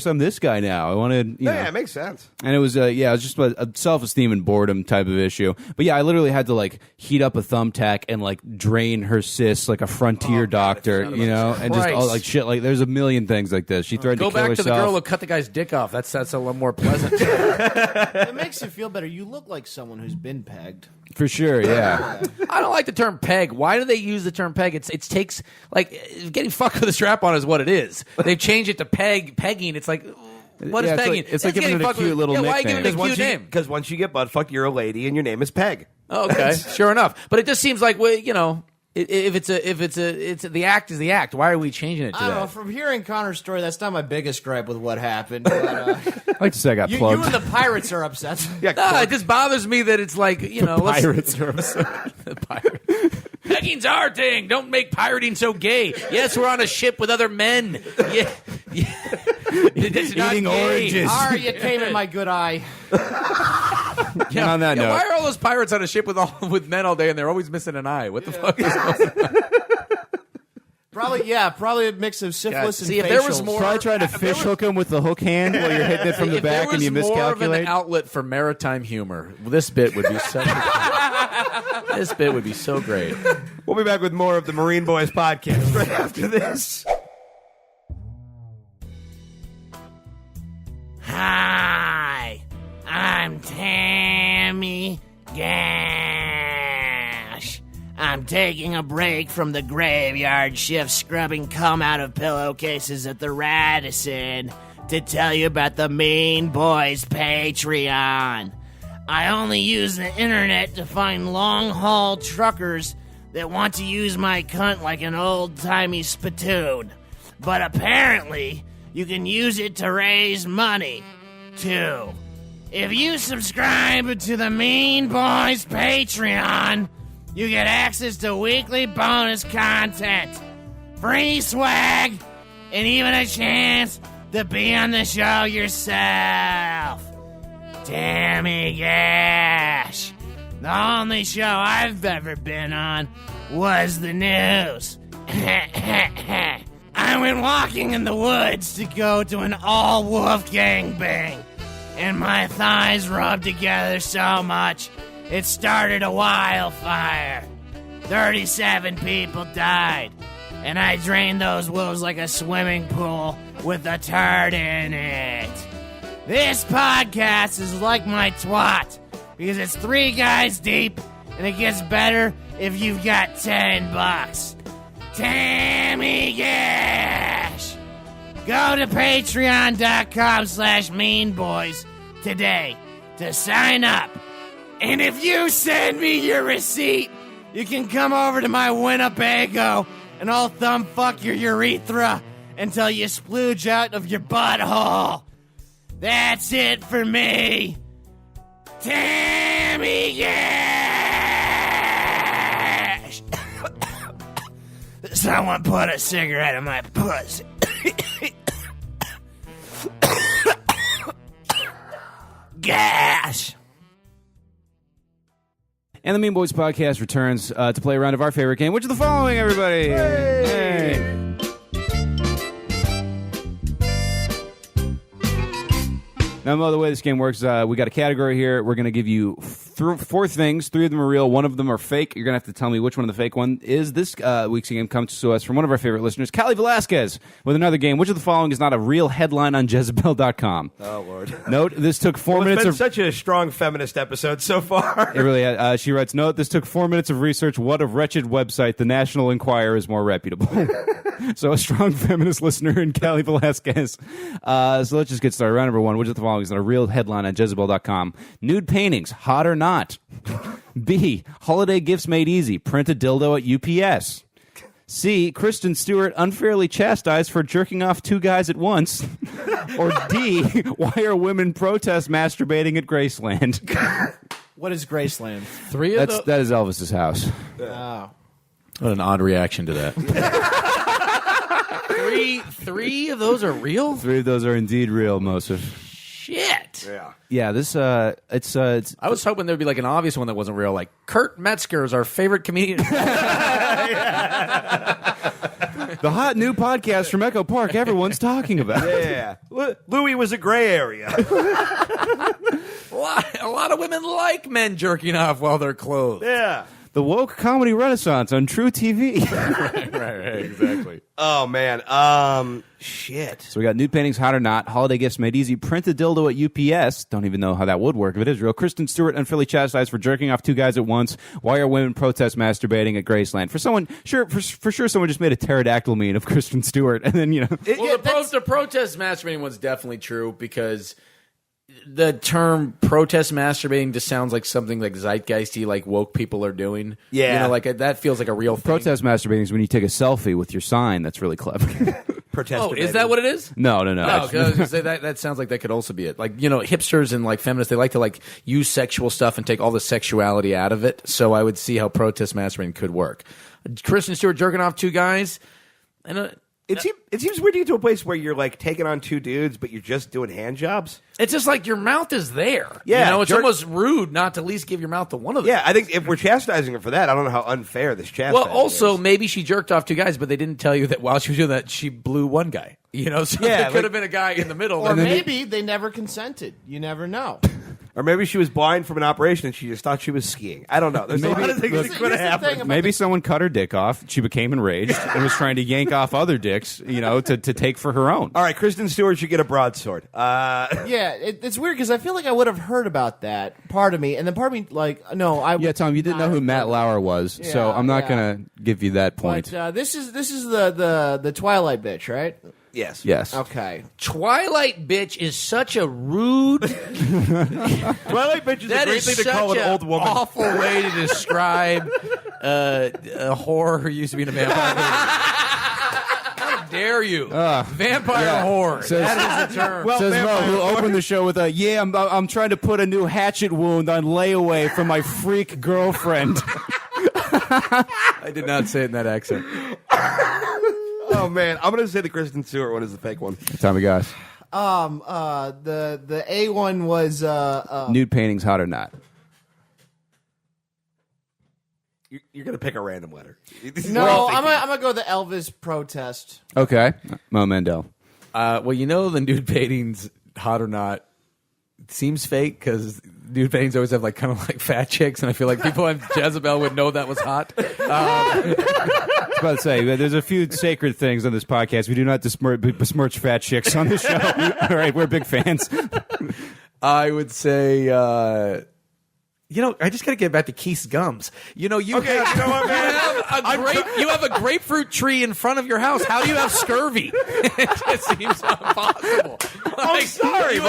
I'm this guy now. I wanted, Yeah, it makes sense. And it was, it was just a self-esteem and boredom type of issue. But yeah, I literally had to like heat up a thumbtack and like drain her cysts like a frontier doctor, and just all like shit. Like there's a million things like this. She threatened to kill Go back herself. to the girl who cut the guy's dick off. That's a little more pleasant. It makes you feel better. You look like someone who's been pegged. For sure, yeah. I don't like the term peg. Why do they use the term peg? It takes like getting fucked with a strap on is what it is. They've changed it to pegging. It's like. What is pegging? It's like giving it a cute little Why nickname. give it a cute name? Because once you get butt fucked, you're a lady, and your name is Peg. Okay, sure enough. But it just seems like if it's the act is the act. Why are we changing it to I don't know. that? From hearing Connor's story, that's not my biggest gripe with what happened. But, I like to say I got you plugged. and the pirates are upset. Yeah, No, it just bothers me that it's like Pirates are upset. the pirate. Pegging's our thing. Don't make pirating so gay. Yes, we're on a ship with other men. Yeah. It's not Eating gay. oranges. All right, you came in my good eye. Yeah, on that note. why are all those pirates on a ship with men all day and they're always missing an eye? What the fuck is going on? Probably a mix of syphilis and see, if there was facials. more- Probably trying to fish hook him with the hook hand while you're hitting it from the If there back and you was more of an miscalculate. outlet for maritime humor, this bit would be such this bit would be so great. We'll be back with more of the Marine Boys podcast right after this. Hi, I'm Tammy Gash. I'm taking a break from the graveyard shift scrubbing cum out of pillowcases at the Radisson to tell you about the Mean Boys Patreon. I only use the internet to find long-haul truckers that want to use my cunt like an old-timey spittoon. But apparently, you can use it to raise money, too. If you subscribe to the Mean Boys Patreon, you get access to weekly bonus content, free swag, and even a chance to be on the show yourself. Tammy Gash. The only show I've ever been on was the news. I went walking in the woods to go to an all-wolf gangbang, and my thighs rubbed together so much it started a wildfire. 37 people died, and I drained those wolves like a swimming pool with a turd in it. This podcast is like my twat, because it's 3 guys deep, and it gets better if you've got $10. Tammy Gash! Go to patreon.com/meanboys today to sign up. And if you send me your receipt, you can come over to my Winnebago and I'll thumb fuck your urethra until you splooge out of your butthole. That's it for me. Tammy Gash! Someone put a cigarette in my pussy. Gash! And the Mean Boys podcast returns to play a round of our favorite game, which is the following, everybody. Hey. Now, Mo, the way this game works, we got a category here. We're going to give you 4 things. 3 of them are real. 1 of them are fake. You're going to have to tell me which one of the fake one is. This week's game comes to us from one of our favorite listeners, Callie Velasquez, with another game. Which of the following is not a real headline on Jezebel.com? Oh, Lord. Note, this took 4 minutes It's of... been such a strong feminist episode so far. It really, she writes, note, this took 4 minutes of research. What a wretched website. The National Enquirer is more reputable. So a strong feminist listener in Callie Velasquez. So let's just get started. Round number 1. Which of the following is not a real headline on Jezebel.com? Nude paintings, hot or not? B, holiday gifts made easy. Print a dildo at UPS. C, Kristen Stewart unfairly chastised for jerking off 2 guys at once. Or D, why are women protest masturbating at Graceland? What is Graceland? 3 of those. That is Elvis's house. Oh. What an odd reaction to that. Three of those are real? 3 of those are indeed real, Mosif. Shit. Yeah. Yeah, this it's I was hoping there'd be like an obvious one that wasn't real, like Kurt Metzger is our favorite comedian. The hot new podcast from Echo Park everyone's talking about. Yeah. Louis was a gray area. A lot of women like men jerking off while they're clothed. Yeah. The woke comedy renaissance on True TV. right, exactly. Oh, man. Shit. So we got nude paintings, hot or not, holiday gifts made easy, print a dildo at UPS. Don't even know how that would work if it is real. Kristen Stewart unfairly chastised for jerking off two guys at once. Why are women protest masturbating at Graceland? For someone, for sure, someone just made a pterodactyl meme of Kristen Stewart, and then The protest masturbating one's definitely true because the term protest masturbating just sounds like something like zeitgeisty, like woke people are doing. Yeah. like that feels like a real thing. protest masturbating is when you take a selfie with your sign. That's really clever. Protester. Oh, is that what it is? No. No, 'cause I was gonna say that sounds like that could also be it. Like, hipsters and like feminists, they like to like use sexual stuff and take all the sexuality out of it. So I would see how protest masturbating could work. Kristen Stewart jerking off two guys, and It seems weird to get to a place where you're like taking on two dudes, but you're just doing hand jobs. it's just like your mouth is there. Yeah, it's almost rude not to at least give your mouth to one of them. Yeah, I think if we're chastising her for that, I don't know how unfair this chastising Well, also is. maybe she jerked off two guys, but they didn't tell you that while she was doing that, she blew one guy. So Yeah, there like- could have been a guy in the middle. Or And then maybe they never consented. You never know. Or maybe she was blind from an operation and she just thought she was skiing. I don't know. There's a lot of things that Here's could the have thing happened. about Maybe someone cut her dick off. She became enraged and was trying to yank off other dicks, to take for her own. All right, Kristen Stewart should get a broadsword. Yeah, it's weird because I feel like I would have heard about that. Part of me, and then part of me, like, no, I. Yeah, Tom, you didn't know who Matt Lauer was, so Yeah, I'm not yeah. going to give you that point. But this is the Twilight bitch, right? Yes. Yes. Okay. Twilight bitch is such a rude. Twilight bitch is That a great is thing to such call an an old woman. awful way to describe a whore who used to be in a vampire movie. How dare you? Vampire yeah. whore. Says- That is the term. Says Mo, who opened the show with a, I'm trying to put a new hatchet wound on layaway for my freak girlfriend. I did not say it in that accent. Oh, man. I'm going to say the Kristen Stewart one is the fake one. Tommy Goss. The A one was Nude paintings, hot or not? You're going to pick a random letter. no. I'm gonna go the Elvis protest. Okay. Mo Mandel. Well, the nude paintings, hot or not, seems fake because nude paintings always have like kind of like fat chicks, and I feel like people on Jezebel would know that was hot. I was about to say, there's a few sacred things on this podcast. We do not besmirch fat chicks on the show. All right, we're big fans. I would say, I just got to get back to Keith's gums. You Okay, you know what, man? You have a grapefruit tree in front of your house. How do you have scurvy? It just seems impossible. I'm sorry, You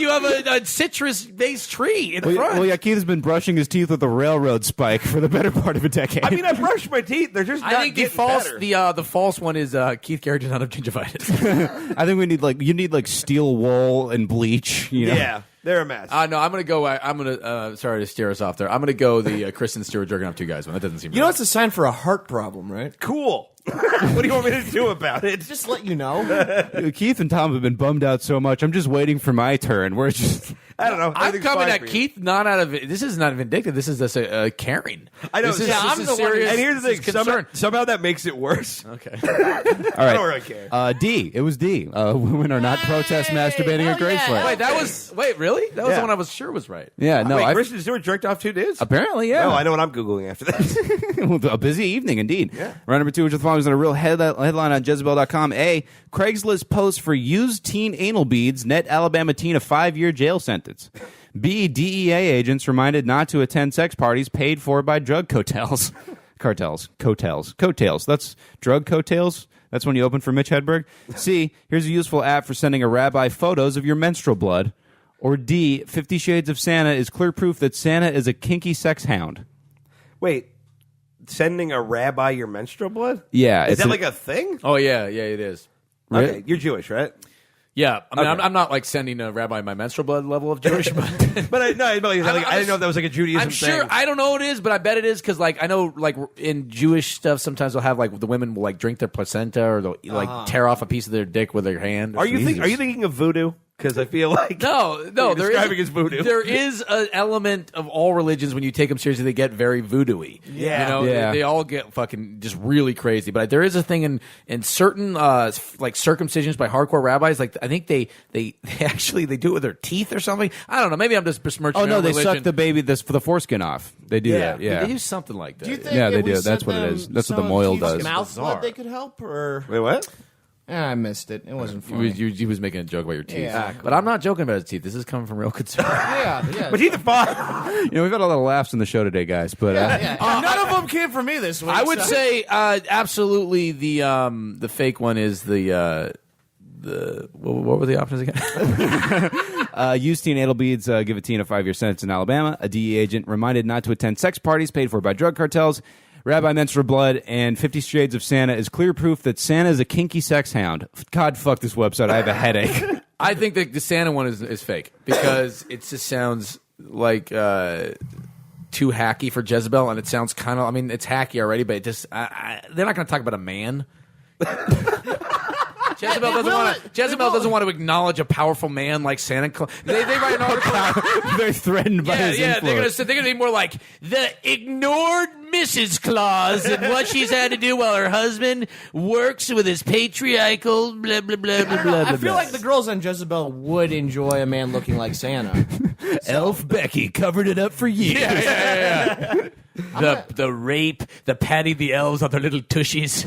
have a citrus-based tree in front. Well, yeah, Keith has been brushing his teeth with a railroad spike for the better part of a decade. I mean, I brushed my teeth. They're just not I think the getting false better. the false one is Keith Garrett does not have gingivitis. I think you need steel wool and bleach. Yeah, they're a mess. No, I'm gonna go. I'm gonna. Sorry to steer us off there. I'm gonna go the Kristen Stewart jerking off two guys one. That doesn't seem. You know, it's a sign for a heart problem, right? Cool. What do you want me to do about it? Just let you know. Keith and Tom have been bummed out so much. I'm just waiting for my turn. We're just. I don't know. I'm Everything's coming fine at for you. Keith not out of it. This is not vindictive. This is just caring. I know. This is, Yeah, this I'm is the one serious. And here's the this thing: is concern. somehow that makes it worse. Okay. All I right. don't really care. D. It was D. Women are not protest masturbating at hell yeah. Graceland. Wait, really? That was Yeah. the one I was sure was right. Yeah, no. Wait, Kristen Stewart jerked off two dudes? Apparently, yeah. No, I know what I'm Googling after this. A busy evening indeed. Yeah. Round number 2, which is the following is in a real headline on Jezebel.com. A. Craigslist post for used teen anal beads net Alabama teen a 5-year jail sentence. B. DEA agents reminded not to attend sex parties paid for by drug coattails. Coattails. That's drug coattails. That's when you open for Mitch Hedberg. C. Here's a useful app for sending a rabbi photos of your menstrual blood. Or D. 50 Shades of Santa is clear proof that Santa is a kinky sex hound. Wait, sending a rabbi your menstrual blood? Yeah. Is that like a thing? Oh yeah, it is. Okay, you're Jewish, right? Yeah, I mean, Okay. I'm not like sending a rabbi my menstrual blood level of Jewish, but But I didn't know if that was like a Judaism I'm sure. thing. I don't know what it is, but I bet it is because like I know like in Jewish stuff sometimes they'll have like the women will like drink their placenta or they'll like tear off a piece of their dick with their hand. Are you thinking of voodoo? Because I feel like No, you're there describing is as voodoo. There is an element of all religions when you take them seriously, they get very voodoo-y. Yeah. You know, Yeah. they all get fucking just really crazy. But there is a thing in certain like circumcisions by hardcore rabbis. Like I think they actually they do it with their teeth or something. I don't know. Maybe I'm just besmirching. Oh no, their they religion. suck the baby the foreskin off. They do that. Yeah. They do something like that. Do you think Yeah, they if we do. sent That's what it them is. That's what some the moil of Keith's does. Mouth Bizarre. blood they could help, or Wait, what? I missed it. It wasn't funny. He was making a joke about your teeth. Yeah. But I'm not joking about his teeth. This is coming from real concern. yeah. But he's fine. You know, we've had a lot of laughs in the show today, guys. But None of them came from me this week. I would so- say absolutely the fake one is the what were the options again? used teen anal beads give a teen a 5-year sentence in Alabama. A DEA agent reminded not to attend sex parties paid for by drug cartels. Rabbi menstrual blood and 50 Shades of Santa is clear proof that Santa is a kinky sex hound. God, fuck this website. I have a headache. I think that the Santa one is fake because it just sounds like too hacky for Jezebel, and it sounds kind of. I mean, it's hacky already, but it just they're not going to talk about a man. Jezebel doesn't want to acknowledge a powerful man like Santa Claus. They write an article. They're threatened by his influence. They're gonna be more like the ignored Mrs. Claus and what she's had to do while her husband works with his patriarchal blah blah blah blah blah. I feel like the girls on Jezebel would enjoy a man looking like Santa. Elf Becky covered it up for you. the rape, the patting the elves on their little tushies.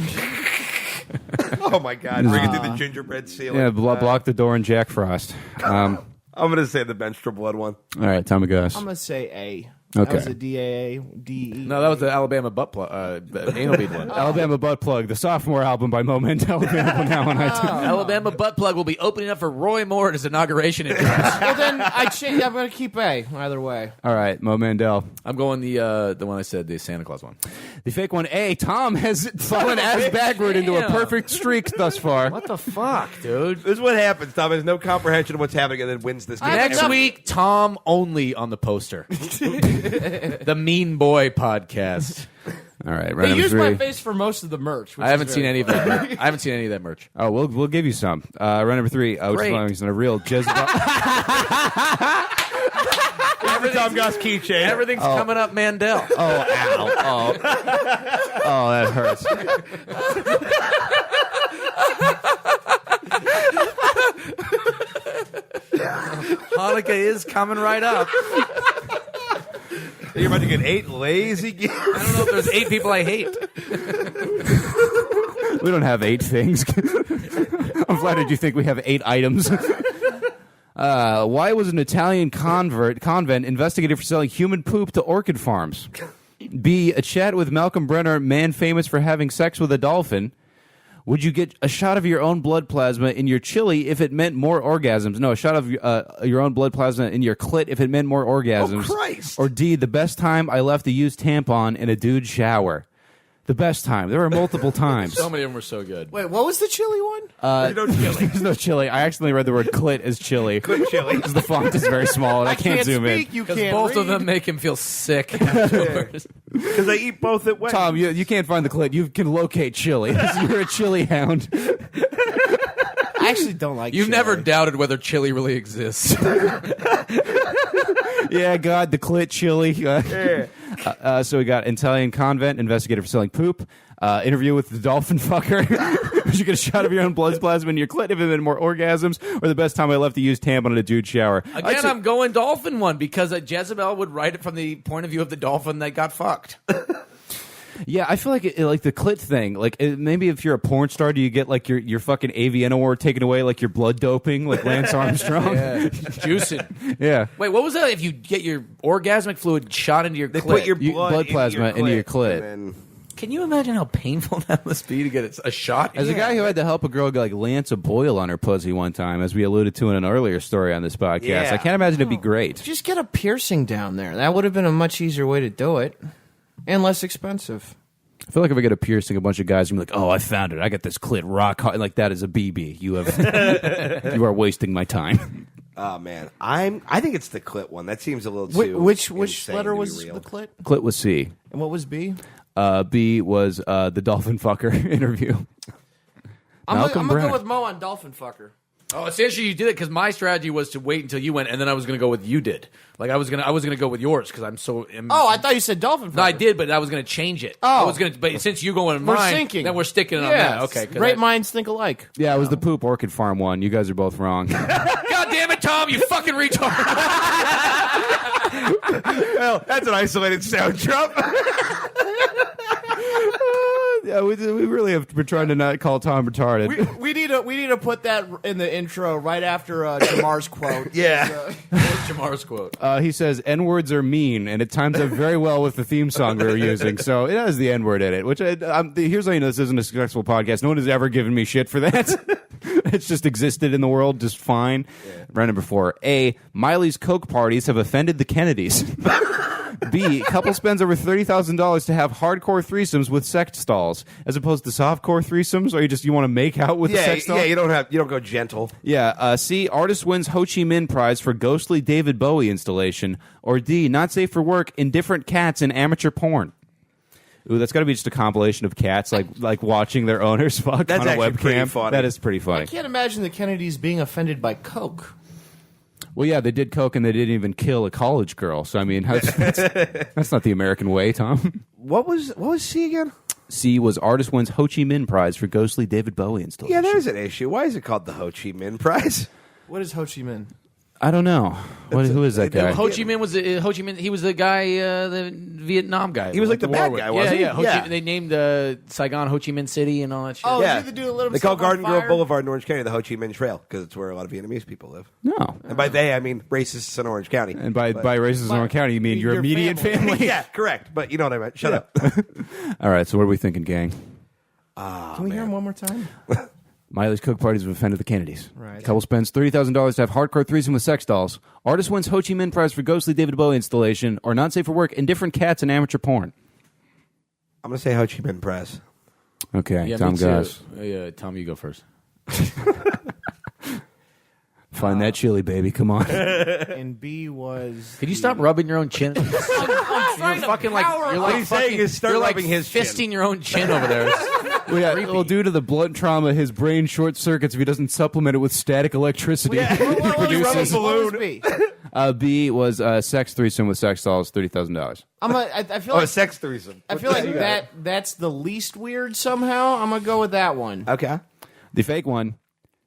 Oh my God! Bring it through the gingerbread ceiling. Yeah, block the door and Jack Frost. I'm gonna say the menstrual blood one. All right, Tommy Goss. I'm gonna say A. Okay. That was a DAA, DE. No, that was the Alabama butt plug, anal bead one. Alabama Butt Plug, the sophomore album by Mo Mandel, available now on iTunes. Alabama butt plug will be opening up for Roy Moore at his inauguration address. Well, then I'm gonna keep A either way. All right, Mo Mandel. I'm going the one I said, the Santa Claus one. The fake one, A. Tom has fallen ass backward into a Damn. perfect streak thus far. What the fuck, dude? This is what happens. Tom has no comprehension of what's happening and then wins this game. Next week, Tom only on the poster. The Mean Boy podcast. All right, They round number used 3. my face for most of the merch. Which I haven't is seen very any of that. I haven't seen any of that merch. Oh, we'll give you some. Round number 3, which Great. is a real Jezebel. Every Tom Goss keychain. Everything's coming up Mandel. Oh, ow. Oh, that hurts. Hanukkah is coming right up. You're about to get 8 lazy gifts. I don't know if there's 8 people I hate. We don't have 8 things. I'm flattered you think we have 8 items. Why was an Italian convent investigated for selling human poop to orchid farms? B. A chat with Malcolm Brenner, man famous for having sex with a dolphin. Would you get a shot of your own blood plasma in your chili if it meant more orgasms? No, a shot of your own blood plasma in your clit if it meant more orgasms. Oh, Christ. Or D. The best time I left a used tampon in a dude's shower. The best time. There were multiple times. So many of them were so good. Wait, what was the chili one? You know, chili. There's no chili. I accidentally read the word clit as chili. Clit chili. Because the font is very small and I can't zoom speak, in. You Because can't both of read. them make him feel sick afterwards. Because I eat both at once. Tom, you can't find the clit. You can locate chili. You're a chili hound. I actually don't like. You've chili. never doubted whether chili really exists. Yeah, God, the clit chili. So we got Italian convent investigated for selling poop. Interview with the dolphin fucker. Would you get a shot of your own blood plasma in your clit if it had more orgasms? Or the best time I left to use tampon in a dude shower? Again, I'm going dolphin one because Jezebel would write it from the point of view of the dolphin that got fucked. Yeah, I feel like like the clit thing. Like maybe if you're a porn star, do you get like your fucking AVN award taken away, like your blood doping, like Lance Armstrong? Yeah. Juicing. Yeah. Wait, what was that? If you get your orgasmic fluid shot into your They clit, put your You- blood, blood plasma into your clit. and then- can you imagine how painful that must be to get a shot? As a guy who had to help a girl like lance a boil on her pussy one time, as we alluded to in an earlier story on this podcast, Yeah. I can't imagine it'd be great. Just get a piercing down there. That would have been a much easier way to do it, and less expensive. I feel like if I get a piercing, a bunch of guys are gonna be like, "Oh, I found it. I got this clit rock hard." Like that is a BB. You have, you are wasting my time. Oh man, I think it's the clit one. That seems a little too. Which insane letter to be was real. the clit? Clit was C. And what was B? B was the dolphin fucker interview. I'm Malcolm gonna go Brenner. with Mo on dolphin fucker. Oh, essentially, you did it because my strategy was to wait until you went, and then I was going to go with you did. Like I was gonna go with yours because I'm so. Oh, I thought you said dolphin. No, I did, but I was going to change it. Oh. I was going to, but since you're going in We're mine, syncing. then we're sticking it on that. Okay, Great minds think alike. Yeah, it was the Poop Orchid Farm one. You guys are both wrong. God damn it, Tom! You fucking retard! Well, that's an isolated sound, Trump. Yeah, we really have been trying to not call Tom retarded. We need to put that in the intro right after Jamar's quote. Yeah. Jamar's quote. He says N-words are mean, and it times up very well with the theme song we were using. So it has the N-word in it, which here's how you know this isn't a successful podcast. No one has ever given me shit for that. It's just existed in the world just fine. Yeah. Round number 4. A, Miley's Coke parties have offended the Kennedys. B, couple spends over $30,000 to have hardcore threesomes with sex dolls, as opposed to softcore threesomes, or you want to make out with a sex doll? Yeah, you don't go gentle. Yeah. C, artist wins Ho Chi Minh Prize for ghostly David Bowie installation, or D, not safe for work, indifferent cats in amateur porn. Ooh, that's got to be just a compilation of cats like watching their owners fuck That's on a actually webcam. pretty funny. That is pretty funny. I can't imagine the Kennedys being offended by Coke. Well, yeah, they did coke and they didn't even kill a college girl. So I mean, that's not the American way, Tom. What was C again? C was artist wins Ho Chi Minh Prize for ghostly David Bowie installation. Yeah, there's an issue. Why is it called the Ho Chi Minh Prize? What is Ho Chi Minh? I don't know. Who is that guy? Ho Chi Minh was He was the guy, the Vietnam guy. He was like the war bad with. guy, wasn't he? Yeah. Yeah. They named Saigon Ho Chi Minh City and all that shit. Oh, Yeah. is he the dude that lit They call himself on Garden Grove fire? Boulevard in Orange County the Ho Chi Minh Trail because it's where a lot of Vietnamese people live. No. And by they, I mean racists in Orange County. And by racism in Orange County, you mean your Your immediate family? yeah, correct. But you know what I meant. Shut up. All right, so what are we thinking, gang? Can we hear him one more time? Miley's Coke parties have offended the Kennedys. Right. Couple spends $30,000 to have hardcore threesome with sex dolls. Artist wins Ho Chi Minh Prize for ghostly David Bowie installation, or not safe for work, indifferent cats and amateur porn. I'm going to say Ho Chi Minh Press. Okay, Yeah, Tom me too. goes. Yeah, Tom, you go first. Find that chili, baby. Come on. And B was. Could you stop rubbing your own chin? You're fucking like you're like he's saying fucking, is start you're like rubbing his chin. fisting your own chin over there. Well, due to the blunt trauma, his brain short circuits if he doesn't supplement it with static electricity. He produces. What was B? B was sex threesome with sex dolls, $30,000. I feel Oh, a like sex threesome. I feel like that's the least weird somehow. I'm gonna go with that one. Okay. The fake one.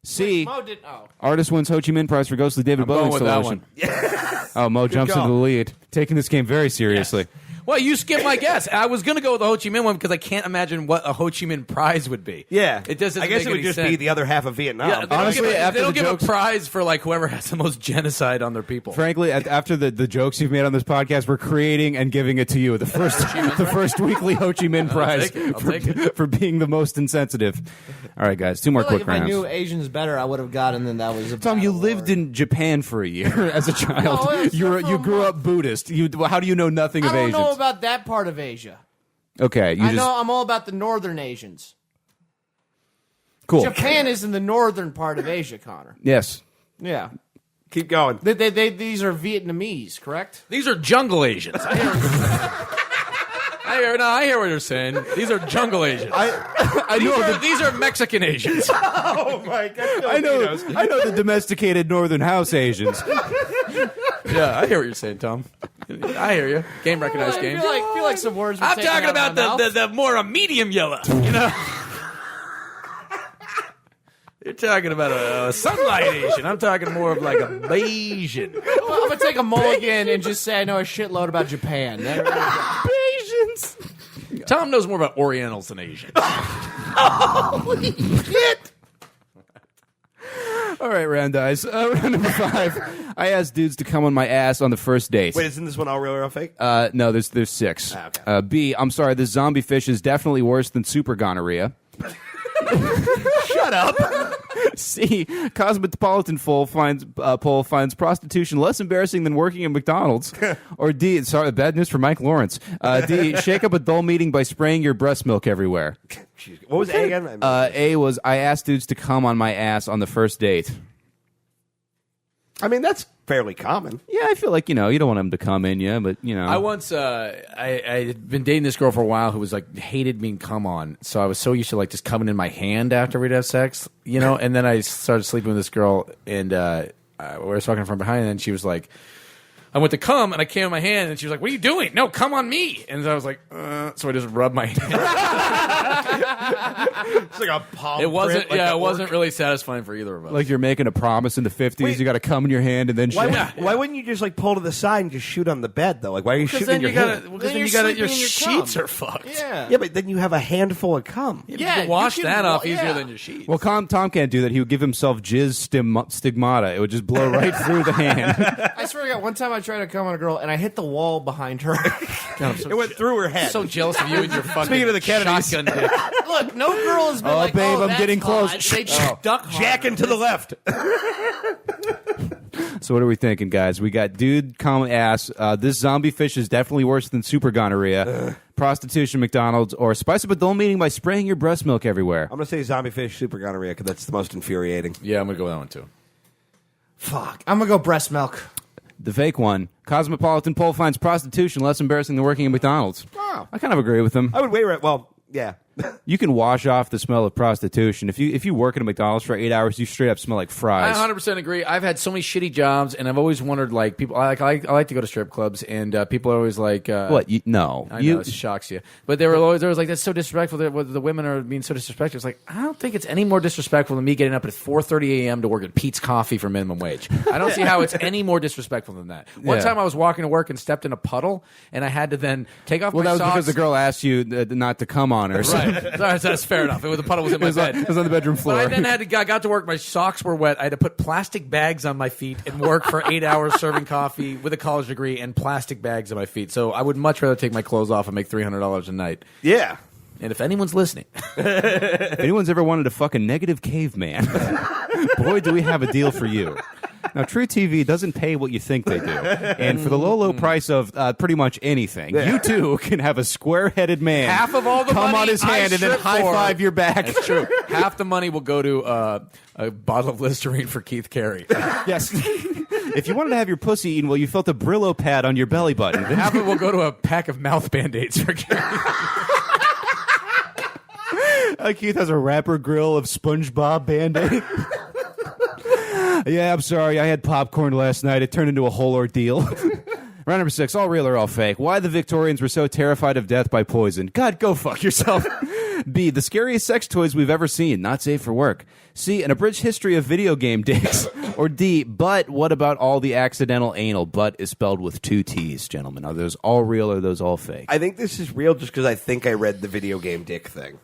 C. Mo did. Oh. Artist wins Ho Chi Minh Prize for ghostly David Bowie going with that installation. Oh, Mo jumps call. into the lead, taking this game very seriously. Well, you skipped my guess. I was going to go with the Ho Chi Minh one because I can't imagine what a Ho Chi Minh prize would be. Yeah. It doesn't. I guess make it would any just sense. be the other half of Vietnam. Yeah, they Honestly, don't give, after they don't the give jokes- a prize for like whoever has the most genocide on their people. Frankly, after the jokes you've made on this podcast, we're creating and giving it to you. The first weekly Ho Chi Minh Prize I'll take it. for being the most insensitive. All right, guys, 2 more I feel like quick if I rounds. knew Asians better, I would have gotten. Then that was a Tom, you battle lived or- in Japan for a year as a child. No, it's not You from- grew up Buddhist. How do you know nothing I of don't Asians? know about that part of Asia. Okay, I know I'm all about the northern Asians. cool. Japan is in the northern part of Asia, Connor. Yes. Yeah. Keep going. These are Vietnamese, correct? These are jungle Asians. I hear what you're saying. These are jungle Asians. I know. These are Mexican Asians. Oh, my God. I know the domesticated Northern House Asians. Yeah, I hear what you're saying, Tom. I hear you. Game recognized I game. feel like some words. Were I'm taken talking out about of my mouth. the more a medium yellow. You know. You're talking about a sunlight Asian. I'm talking more of like a Bayesian. Well, I'm gonna take a mulligan and just say I know a shitload about Japan. Asians. Tom knows more about Orientals than Asians. All right, round dice. Round number 5. I asked dudes to come on my ass on the first date. Wait, isn't this one all real or all fake? No, there's 6. Okay. B. I'm sorry, this zombie fish is definitely worse than super gonorrhea. Shut up. C. Cosmopolitan poll finds prostitution less embarrassing than working at McDonald's. Or D. Sorry, bad news for Mike Lawrence. D. Shake up a dull meeting by spraying your breast milk everywhere. Jeez. What was A again? A was I asked dudes to come on my ass on the first date. I mean, that's fairly common. Yeah, I feel like, you don't want them to come in you, but, I once, I had been dating this girl for a while who was like, hated being come on. So I was so used to like just coming in my hand after we'd have sex, and then I started sleeping with this girl and we were talking from behind and she was like, I went to come and I came in my hand and she was like, what are you doing? No, come on me. And so I was like, so I just rubbed my hand. It's like a palm It wasn't, print, like it wasn't really satisfying for either of us. like you're making a promise in the 50s. Wait. You got to come in your hand and then shoot. Why wouldn't you just like pull to the side and just shoot on the bed though? Like, why are you shooting in your hand? Because Then then you're your sleeping in your sheets cum. are fucked. Yeah. Yeah, but then you have a handful of cum. You Yeah, can wash you can that off yeah. easier than your sheets. Well, Tom can't do that. He would give himself jizz stigmata. It would just blow right through the hand. I swear to God, one time I tried to come on a girl and I hit the wall behind her. It went through her head. so jealous of you and your fucking Speaking of the Kennedys. shotgun dick. Look, no girl has been like, babe, I'm that's getting close. hot. They just duck hard. Jacking to the left. So what are we thinking, guys? We got dude, ass. This zombie fish is definitely worse than super gonorrhea. Prostitution, McDonald's, or spice up a dull meeting by spraying your breast milk everywhere. I'm going to say zombie fish, super gonorrhea, because that's the most infuriating. Yeah, I'm going to go with that one too. Fuck. I'm going to go breast milk. The fake one. Cosmopolitan poll finds prostitution less embarrassing than working at McDonald's. Wow. I kind of agree with him. I would well, yeah. You can wash off the smell of prostitution. If you work at a McDonald's for 8 hours, you straight up smell like fries. I 100% agree. I've had so many shitty jobs, and I've always wondered, like, people. I like to go to strip clubs, and people are always like, What? No. I know, it shocks you. But they were always like, that's so disrespectful. That the women are being so disrespectful. It's like, I don't think it's any more disrespectful than me getting up at 4:30 a.m. to work at Pete's Coffee for minimum wage. I don't see how it's any more disrespectful than that. One Yeah. time I was walking to work and stepped in a puddle, and I had to then take off Well, my that was socks. because the girl asked you not to come on her. So Right. That's fair enough. The puddle was in my bed. it was on the bedroom floor. But I then I got to work. My socks were wet. I had to put plastic bags on my feet and work for 8 hours serving coffee with a college degree and plastic bags on my feet. So I would much rather take my clothes off and make $300 a night. Yeah. And if anyone's listening, If anyone's ever wanted to fuck a negative caveman, boy, do we have a deal for you. Now, True TV doesn't pay what you think they do. And for the low price of pretty much anything, you too can have a square-headed man half of all the come money on his I hand and then strip for- high-five your back. That's true. Half the money will go to a bottle of Listerine for Keith Carey. Yes. If you wanted to have your pussy eaten, well, you felt a Brillo pad on your belly button. Half of it will go to a pack of mouth Band-Aids for Carey. Keith has a rapper grill of SpongeBob Band-Aid. Yeah, I'm sorry. I had popcorn last night. It turned into a whole ordeal. Round number 6, all real or all fake. Why the Victorians were so terrified of death by poison. God, go fuck yourself. B, the scariest sex toys we've ever seen. Not safe for work. C, an abridged history of video game dicks. Or D, but what about all the accidental anal? But is spelled with 2 T's, gentlemen. Are those all real or are those all fake? I think this is real just because I think I read the video game dick thing.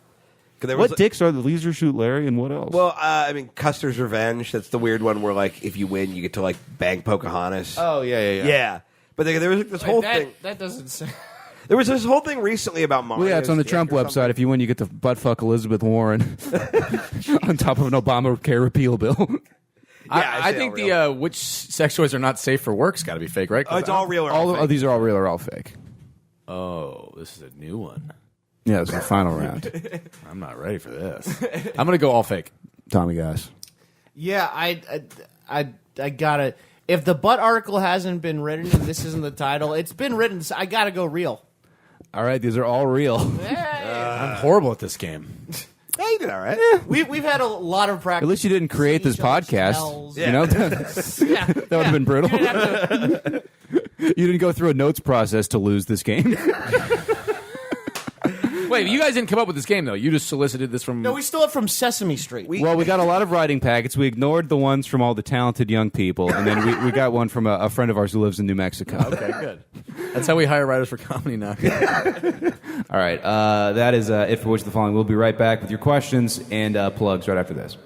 'Cause there What was, dicks are the Leisure Shoot Larry and what else? Well, I mean, Custer's Revenge. That's the weird one where, like, if you win, you get to, like, bang Pocahontas. oh, yeah. Yeah. But there was this whole thing. That doesn't sound... There was this whole thing recently about Mario. Well, yeah, it's on the Trump website. If you win, you get to buttfuck Elizabeth Warren on top of an Obamacare repeal bill. I think the which sex toys are not safe for work's got to be fake, right? 'Cause it's all real or all All fake. of these are all real or all fake. Oh, this is a new one. Yeah, it's the final round. I'm not ready for this. I'm going to go all fake. Tommy, guys. Yeah, I gotta... If the butt article hasn't been written and this isn't the title, it's been written, so I gotta go real. All right, these are all real. I'm horrible at this game. Yeah, you did all right. We've had a lot of practice. At least you didn't create this Seeing each other's podcast. smells. You know, that would have been brutal. You didn't have to- You didn't go through a notes process to lose this game. Wait, you guys didn't come up with this game, though. You just solicited this from... No, we stole it from Sesame Street. Well, we got a lot of writing packets. We ignored the ones from all the talented young people, and then we got one from a friend of ours who lives in New Mexico. Okay, good. That's how we hire writers for comedy now. All right, that is it for Which of the Following. We'll be right back with your questions and plugs right after this.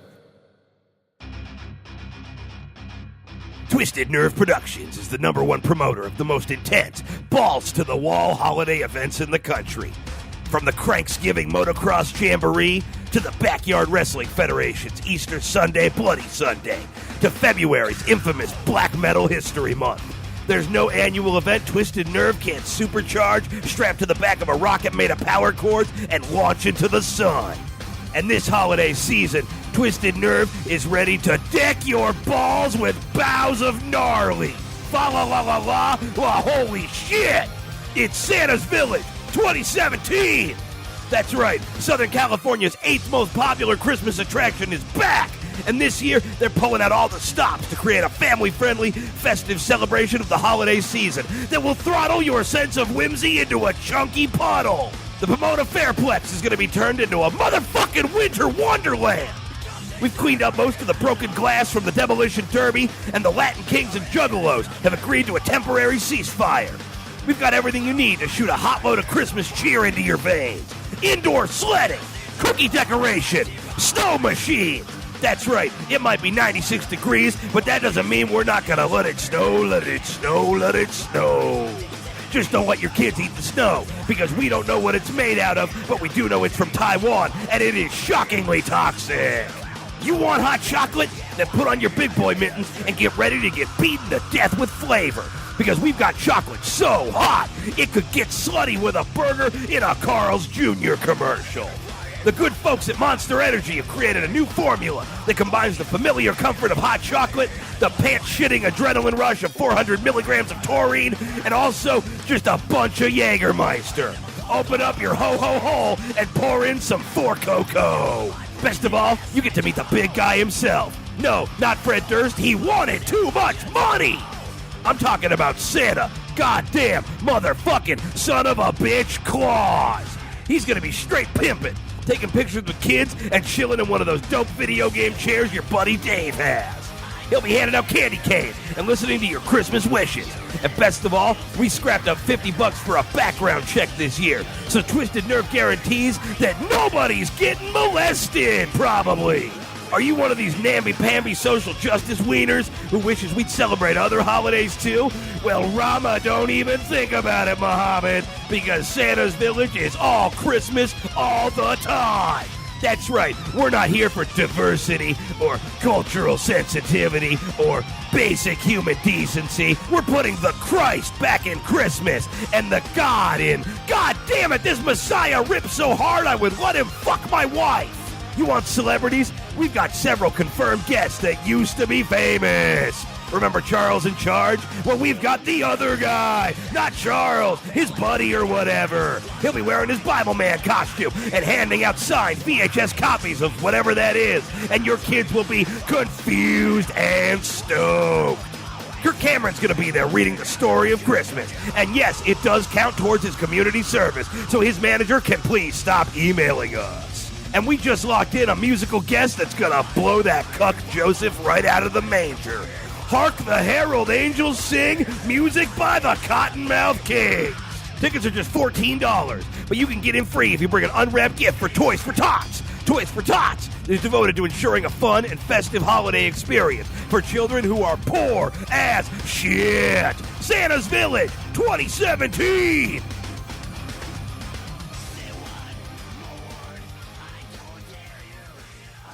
Twisted Nerve Productions is the #1 promoter of the most intense, balls-to-the-wall holiday events in the country. From the Cranksgiving Motocross Jamboree to the Backyard Wrestling Federation's Easter Sunday Bloody Sunday to February's infamous Black Metal History Month. There's no annual event Twisted Nerve can't supercharge, strap to the back of a rocket made of power cords, and launch into the sun. And this holiday season, Twisted Nerve is ready to deck your balls with boughs of gnarly. Fa la la la la, la holy shit! It's Santa's Village 2017! That's right, Southern California's 8th most popular Christmas attraction is back! And this year, they're pulling out all the stops to create a family-friendly, festive celebration of the holiday season that will throttle your sense of whimsy into a chunky puddle. The Pomona Fairplex is going to be turned into a motherfucking winter wonderland. We've cleaned up most of the broken glass from the Demolition Derby, and the Latin Kings and Juggalos have agreed to a temporary ceasefire. We've got everything you need to shoot a hot load of Christmas cheer into your veins. Indoor sledding, cookie decoration, snow machine. That's right, it might be 96 degrees, but that doesn't mean we're not gonna let it snow, let it snow, let it snow. Just don't let your kids eat the snow, because we don't know what it's made out of, but we do know it's from Taiwan, and it is shockingly toxic. You want hot chocolate? Then put on your big boy mittens and get ready to get beaten to death with flavor. Because we've got chocolate so hot, it could get slutty with a burger in a Carl's Jr. commercial. The good folks at Monster Energy have created a new formula that combines the familiar comfort of hot chocolate, the pants-shitting adrenaline rush of 400 milligrams of taurine, and also just a bunch of Jägermeister. Open up your ho-ho-ho and pour in some Four Coco. Best of all, you get to meet the big guy himself. No, not Fred Durst. He wanted too much money. I'm talking about Santa. Goddamn motherfucking son of a bitch Claus. He's gonna be straight pimping, taking pictures with kids and chilling in one of those dope video game chairs your buddy Dave has. He'll be handing out candy canes and listening to your Christmas wishes. And best of all, we scrapped up $50 for a background check this year. So Twisted Nerve guarantees that nobody's getting molested, probably. Are you one of these namby-pamby social justice wieners who wishes we'd celebrate other holidays too? Well, Rama, don't even think about it, Muhammad, because Santa's Village is all Christmas all the time. That's right, we're not here for diversity or cultural sensitivity or basic human decency. We're putting the Christ back in Christmas and the God in. God damn it, this Messiah ripped so hard I would let him fuck my wife. You want celebrities? We've got several confirmed guests that used to be famous. Remember Charles in Charge? Well, we've got the other guy. Not Charles, his buddy or whatever. He'll be wearing his Bible Man costume and handing out signed VHS copies of whatever that is. And your kids will be confused and stoked. Kirk Cameron's going to be there reading the story of Christmas. And yes, it does count towards his community service, so his manager can please stop emailing us. And we just locked in a musical guest that's going to blow that cuck Joseph right out of the manger. Hark the Herald Angels Sing, music by the Cottonmouth King. Tickets are just $14, but you can get in free if you bring an unwrapped gift for Toys for Tots. Toys for Tots is devoted to ensuring a fun and festive holiday experience for children who are poor as shit. Santa's Village 2017.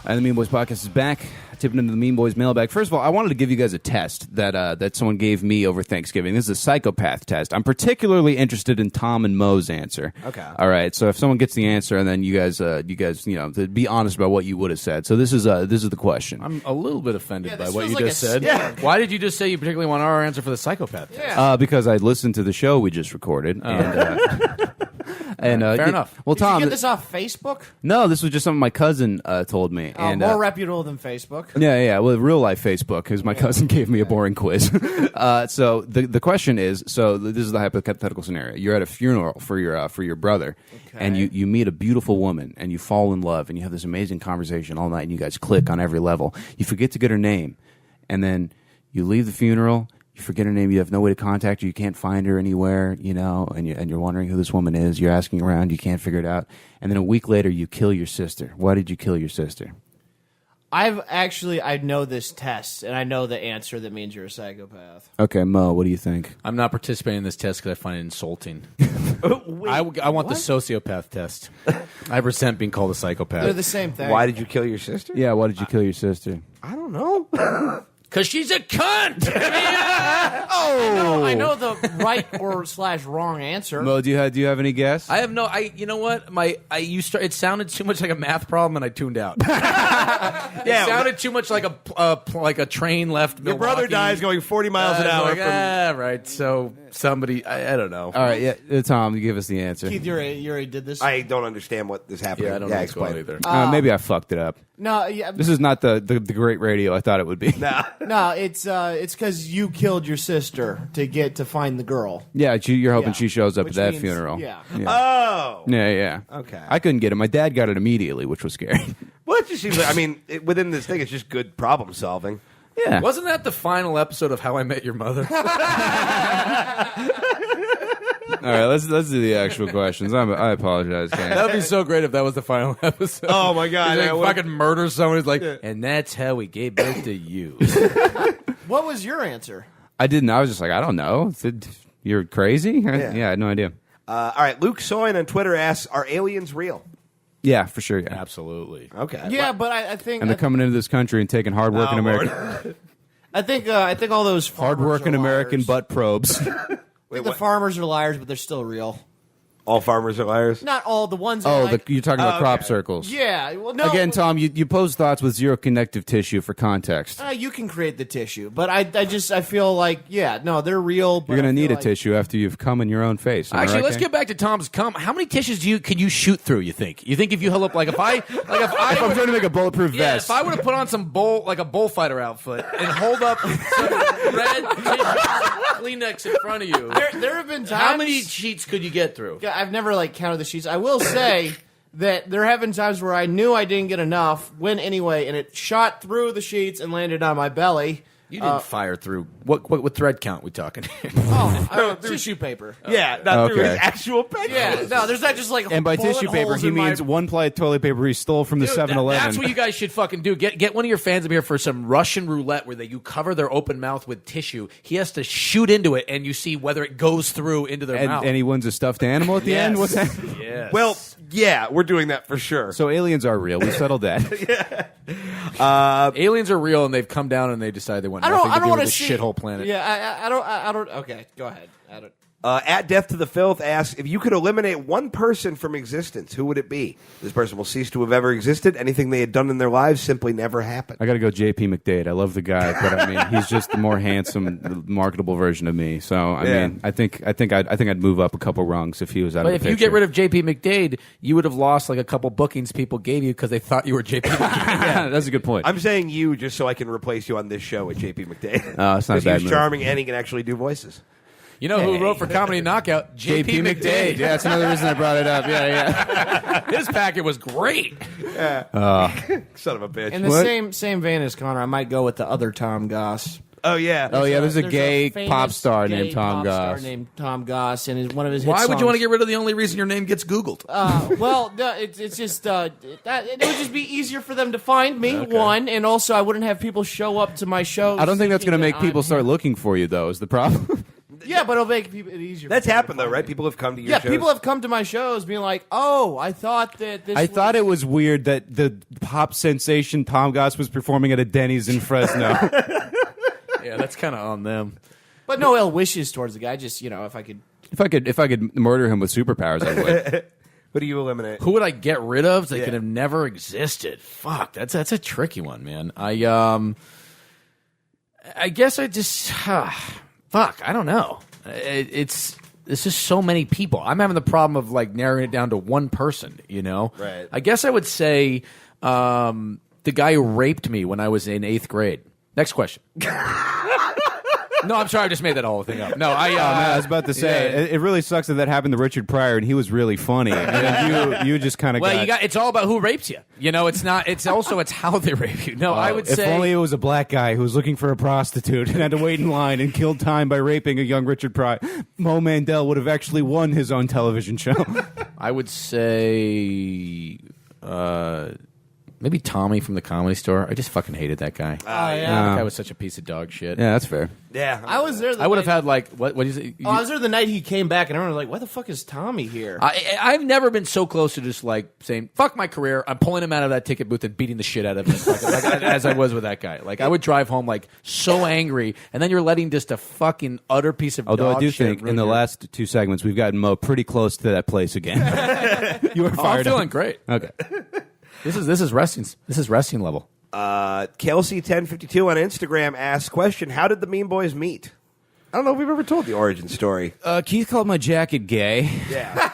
And the Mean Boys podcast is back. Tipping into the Mean Boys mailbag. First of all, I wanted to give you guys a test that someone gave me over Thanksgiving. This is a psychopath test. I'm particularly interested in Tom and Mo's answer. Okay. All right. So if someone gets the answer, and then you guys, to be honest about what you would have said. So this is the question. I'm a little bit offended by this what feels you like just a said. snap. Why did you just say you particularly want our answer for the psychopath test? Because I listened to the show we just recorded, and Fair enough. Well, Did you Tom, get this off Facebook? no, this was just something my cousin told me. And More reputable than Facebook. Yeah. Well, real life Facebook, because my cousin gave me a boring quiz. So the question is, this is the hypothetical scenario. You're at a funeral for your brother, and you meet a beautiful woman, and you fall in love, and you have this amazing conversation all night, and you guys click on every level. You forget to get her name, and then you leave the funeral. You forget her name. You have no way to contact her. You can't find her anywhere, and you're wondering who this woman is. You're asking around. You can't figure it out. And then a week later, you kill your sister. Why did you kill your sister? I know this test, and I know the answer that means you're a psychopath. Okay, Mo, what do you think? I'm not participating in this test because I find it insulting. I want the sociopath test. I resent being called a psychopath. They're the same thing. Why did you kill your sister? Yeah, why did you kill your sister? I don't know. Because she's a cunt. I know the right or / wrong answer. Mo, do you have any guess? I have no. You know what? It sounded too much like a math problem, and I tuned out. It sounded too much like a train left. Your brother dies going 40 miles an hour. Right. So somebody, I don't know. All right, yeah, Tom, you give us the answer. Keith, you already did this. I don't understand what is happening. Yeah, I don't know what's explain. going on either. Maybe I fucked it up. No, yeah, This is not the great radio I thought it would be. no, it's because you killed your sister to find the girl. Yeah, you're hoping Yeah. she shows up Which at that means- funeral. yeah. Oh. Yeah. Okay. I couldn't get it. My dad got it immediately, which was scary. Well, it just seems like, within this thing, it's just good problem solving. Yeah. Wasn't that the final episode of How I Met Your Mother? All right, let's do the actual questions. I apologize, gang. That would be so great if that was the final episode. Oh, my God. He's like, Yeah, what- fucking murder someone. He's like, and that's how we gave birth to you. What was your answer? I didn't. I was just like, I don't know. You're crazy? Yeah, I had no idea. All right, Luke Soin on Twitter asks, are aliens real? Yeah, for sure. Yeah. Absolutely. Okay. Yeah, but I think And they're coming into this country and taking hardworking Oh, American, I think all those farmers hardworking are American liars. butt probes. I think the farmers are liars, but they're still real. All farmers are liars? Not all the ones. Oh, that like, you're talking about crop okay. circles. yeah. Well, no. Again, Tom, you pose thoughts with zero connective tissue for context. You can create the tissue, but I feel like they're real. But You're going I to need feel a tissue after you've come in your own face. Am I Actually, right, let's gang? get back to Tom's cum. How many tissues can you shoot through? You think? If you held up if I'm trying to make a bulletproof yeah, vest. if I would have put on some a bullfighter outfit and hold up some red tissue Kleenex in front of you, there have been times. how many sheets could you get through? I've never counted the sheets. I will say that there have been times where I knew I didn't get enough, went anyway, and it shot through the sheets and landed on my belly. You didn't fire through. What thread count we talking here? Tissue paper. Yeah, not through Okay. his actual penis. Yeah, no, there's not just And by bullet tissue paper, holes he in my- means one ply of toilet paper he stole from the Dude, 7-Eleven. That's what you guys should fucking do. Get one of your fans up here for some Russian roulette where you cover their open mouth with tissue. He has to shoot into it, and you see whether it goes through into their mouth. and he wins a stuffed animal at the end? What's that? Yes. Well, yeah, we're doing that for sure. So aliens are real. We settled that. aliens are real, and they've come down and they decide they want I nothing don't to do want with to this see shithole planet. Yeah, I don't. Okay, go ahead. I don't. At Death to the Filth asks, if you could eliminate one person from existence, who would it be? This person will cease to have ever existed. Anything they had done in their lives simply never happened. I got to go J.P. McDade. I love the guy, but I mean, he's just the more handsome, marketable version of me. So Yeah. I think I'd move up a couple rungs if he was out But of if the you picture. get rid of JP McDade, you would have lost a couple bookings people gave you because they thought you were JP McDade. yeah, that's a good point. I'm saying you just so I can replace you on this show with JP McDade. Oh, it's not a 'Cause bad he's move. charming and he can actually do voices. You know who wrote for Comedy Knockout? J.P. McDade. Yeah, that's another reason I brought it up. Yeah. His packet was great. Son of a bitch. In the same vein as Connor, I might go with the other Tom Goss. Oh, yeah. Oh, yeah, there's a gay famous pop star gay named Tom pop star Goss. named Tom Goss, and one of his hit Why would songs- you want to get rid of the only reason your name gets Googled? Well, no, it's just it would just be easier for them to find me. One, and also I wouldn't have people show up to my shows. I don't think that's going to thinking make that people I'm start him. looking for you, though, is the problem. Yeah, but it'll make it easier. That's for people happened, to though, find right? me. People have come to your Yeah, shows. people have come to my shows being like, "Oh, I thought that this." I thought it was weird that the pop sensation Tom Goss was performing at a Denny's in Fresno. Yeah, that's kind of on them. but no ill wishes towards the guy. Just if I could. If I could murder him with superpowers, I would. Who do you eliminate? Who would I get rid of that Yeah. could have never existed? Fuck, that's a tricky one, man. I guess I just fuck. I don't know. It's just so many people. I'm having the problem of narrowing it down to one person. You know, Right. I guess I would say the guy who raped me when I was in 8th grade. Next question. No, I'm sorry. I just made that whole thing up. No, I was about to say it really sucks that happened to Richard Pryor, and he was really funny, and then you just kind of Well, it's all about who rapes you. You know, it's not. It's also it's how they rape you. No, I would if say only it was a black guy who was looking for a prostitute and had to wait in line and killed time by raping a young Richard Pryor. Mo Mandel would have actually won his own television show. I would say Maybe Tommy from the Comedy Store. I just fucking hated that guy. That guy was such a piece of dog shit. Yeah, that's fair. Yeah. I was there. I would have had like what is it? I was there the night he came back, and I was like, "Why the fuck is Tommy here?" I've never been so close to just like saying "fuck my career." I'm pulling him out of that ticket booth and beating the shit out of him, as I was with that guy. Like I would drive home like so angry, and then you're letting just a fucking utter piece of. Although dog I do shit think ruin in the your- last 2 segments we've gotten Mo pretty close to that place again. You were I'm fired feeling up. great. Okay. This is wrestling level. Kelsey1052 on Instagram asks, question, how did the Mean Boys meet? I don't know if we've ever told the origin story. Keith called my jacket gay. Yeah.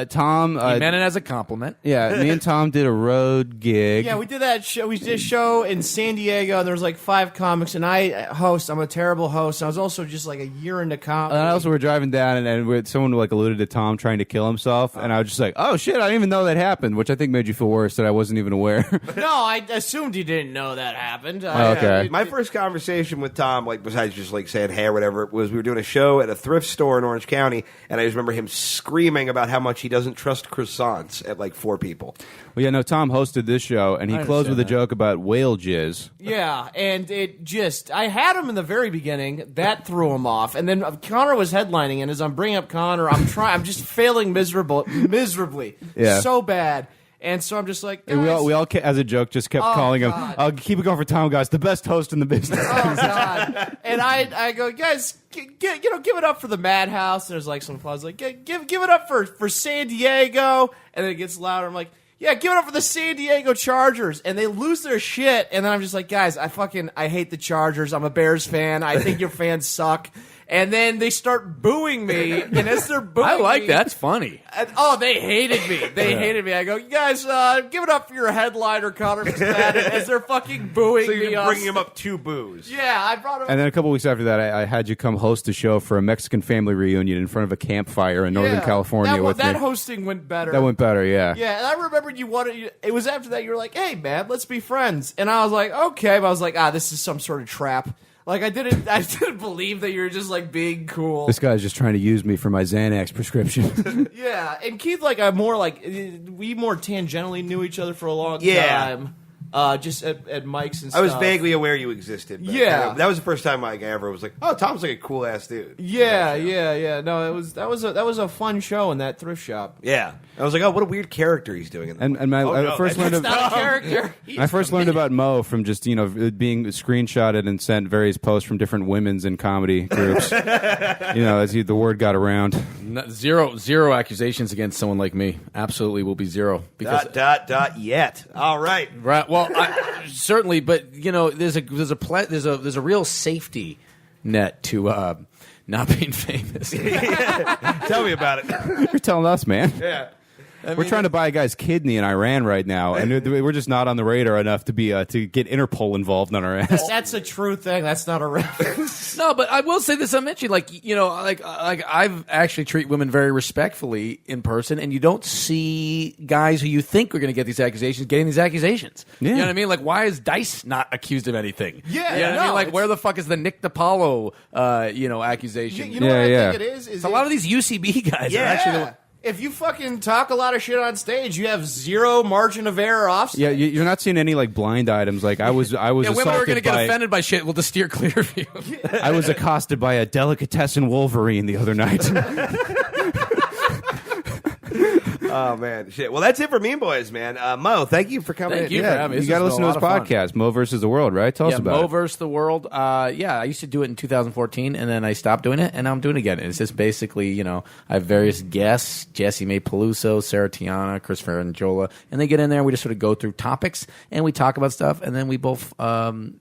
Tom. He meant it as a compliment. Yeah, me and Tom did a road gig. Yeah, we did that show. We did a show in San Diego. And there was like 5 comics, and I host. I'm a terrible host. I was also just like a year into comedy. And also, we're driving down, and someone like alluded to Tom trying to kill himself, and I was just like, "Oh shit, I didn't even know that happened," which I think made you feel worse that I wasn't even aware. No, I assumed you didn't know that happened. Okay. My first conversation with Tom, like besides just like saying hey or whatever, was we were doing a show at a thrift store in Orange County, and I just remember him screaming about how much he doesn't trust croissants at like 4 people. Well, yeah, no, Tom hosted this show, and he I closed with a understand joke about whale jizz. Yeah, and it just, I had him in the very beginning. That threw him off. And then Connor was headlining, and as I'm bringing up Connor, I'm just failing miserably. Yeah. So bad. And so I'm just like, And guys, we all, as a joke, just kept Oh, calling him, God. "I'll keep it going for Tom, guys, the best host in the business." oh God. And I go, guys, give it up for the Madhouse. And there's like some applause, like, give it up for San Diego. And then it gets louder. I'm like, yeah, give it up for the San Diego Chargers. And they lose their shit. And then I'm just like, guys, I hate the Chargers. I'm a Bears fan. I think your fans suck. And then they start booing me. And as they're booing I like me, that. It's funny. they hated me. They hated me. I go, you guys, give it up for your headliner, Connor McSpadden, as they're fucking booing So me. you're bringing him up 2 boos. Yeah, I brought him And then a couple weeks after that, I had you come host a show for a Mexican family reunion in front of a campfire in Northern Yeah, California with that me. hosting went better. That went better, yeah. Yeah, and I remembered it was after that you were like, hey, man, let's be friends. And I was like, okay. But I was like, this is some sort of trap. Like, I didn't believe that you were just, like, being cool. This guy's just trying to use me for my Xanax prescription. Yeah, and Keith, like, we more tangentially knew each other for a long Yeah. time. Just at Mike's and stuff. I was vaguely aware you existed. But Yeah. kind of- that was the first time like, I ever was like, oh, Tom's like a cool ass dude. Yeah. No, that was a fun show in that thrift shop. Yeah. I was like, oh, what a weird character he's doing. And my I first learned It's not a character. I first learned about Mo from just being screenshotted and sent various posts from different women's in comedy groups. As the word got around. Zero accusations against someone like me. Absolutely will be zero. Because Yet. All right. right. Well, certainly, but there's a real safety net to not being famous. Tell me about it. You're telling us, man. Yeah. We're trying to buy a guy's kidney in Iran right now, and we're just not on the radar enough to be to get Interpol involved on our ass. That's a true thing. That's not a reference. No, but I will say this. I mentioned, like I've actually treat women very respectfully in person, and you don't see guys who you think are going to get these accusations getting these accusations. Yeah. You know what I mean? Like, why is Dice not accused of anything? Yeah, you know what I mean? no, Like, it's- where the fuck is the Nick DiPaolo, accusation? You know Yeah, what I yeah. think it is? a lot of these UCB guys are actually the If you fucking talk a lot of shit on stage, you have zero margin of error off stage. Yeah, you're not seeing any like blind items. Like I was women are assaulted going to get by, offended by shit. We'll just steer clear of you. I was accosted by a delicatessen Wolverine the other night. Oh, man. Shit. Well, that's it for Mean Boys, man. Mo, thank you for coming Thank in. you for having me. You This got to has listen been to a his lot of fun. podcast, Mo versus the World, right? Tell us about Mo it. versus the World. I used to do it in 2014, and then I stopped doing it, and now I'm doing it again. It's just basically, I have various guests, Jesse May Peluso, Sarah Tiana, Christopher Anjola, and they get in there, and we just sort of go through topics, and we talk about stuff, and then we both, Tom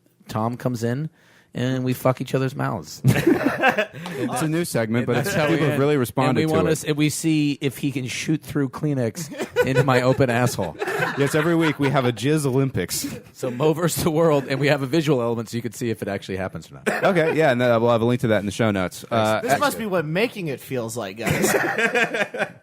comes in, and we fuck each other's mouths. It's a new segment, but it's That's how we people have end. really responded and we to want it. and we see if he can shoot through Kleenex into my open asshole. Yes, every week we have a Jizz Olympics. So Mo versus the World, and we have a visual element so you can see if it actually happens or not. Okay, yeah, and we'll have a link to that in the show notes. This must be what making it feels like, guys.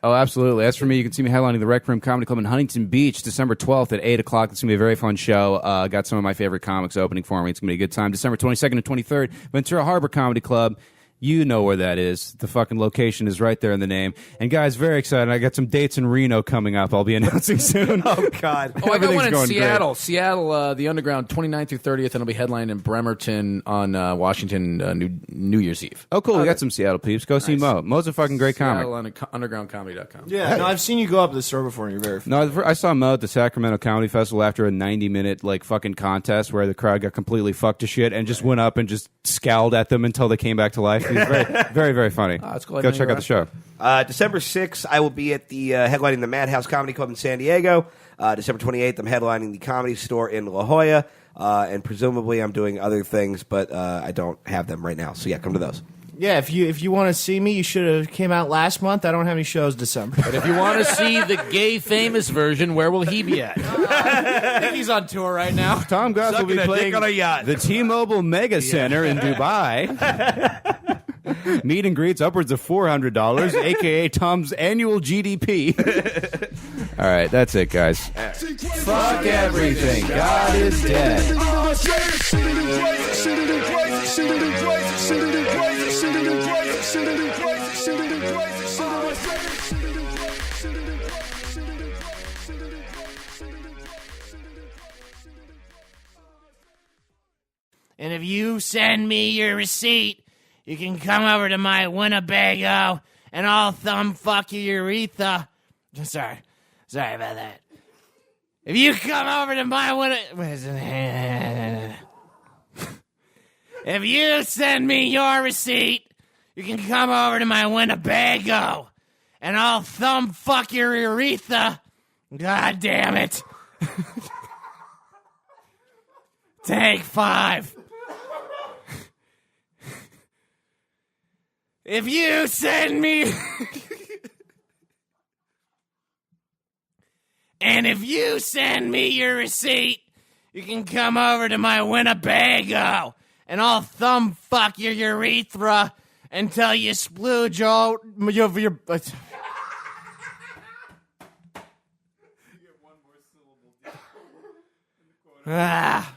Oh, absolutely. As for me, you can see me headlining the Rec Room Comedy Club in Huntington Beach, December 12th at 8 o'clock. It's going to be a very fun show. Got some of my favorite comics opening for me. It's going to be a good time. December 22nd and 23rd, Ventura Harbor Comedy Club. You know where that is. The fucking location is right there in the name. And guys, very excited. I got some dates in Reno coming up. I'll be announcing soon. Oh, God. Oh, I got one in going Seattle. great. Seattle, the Underground, 29th through 30th, and I'll be headlining in Bremerton on Washington New Year's Eve. Oh, cool. We got some Seattle peeps. Go see Mo. Mo's a fucking great comic. Seattle on undergroundcomedy.com. Yeah, no, I've seen you go up to the store before, and you're very funny. No, I saw Mo at the Sacramento Comedy Festival after a 90-minute like fucking contest where the crowd got completely fucked to shit and just went up and just scowled at them until they came back to life. He was very, very funny. that's cool. I Go know check you're out the show. December 6th, I will be at the headlining the Madhouse Comedy Club in San Diego. December 28th, I'm headlining the Comedy Store in La Jolla. And presumably I'm doing other things, but I don't have them right now. So, yeah, come to those. Yeah, if you want to see me, you should have came out last month. I don't have any shows December. But if you want to see the gay famous version, where will he be at? I think he's on tour right now. Tom Goss will be Sucking a playing dick on a yacht. the T-Mobile Mega Center in Dubai. Meet and greets upwards of $400, a.k.a. Tom's annual GDP. All right, that's it, guys. Fuck everything. God is dead. And if you send me your receipt, you can come over to my Winnebago and I'll thumb fuck your urethra. Sorry about that. If you come over to my if you send me your receipt, you can come over to my Winnebago and I'll thumb fuck your urethra. God damn it. Take 5. If you send me... And if you send me your receipt, you can come over to my Winnebago, and I'll thumb fuck your urethra until you splooge all your... Ah.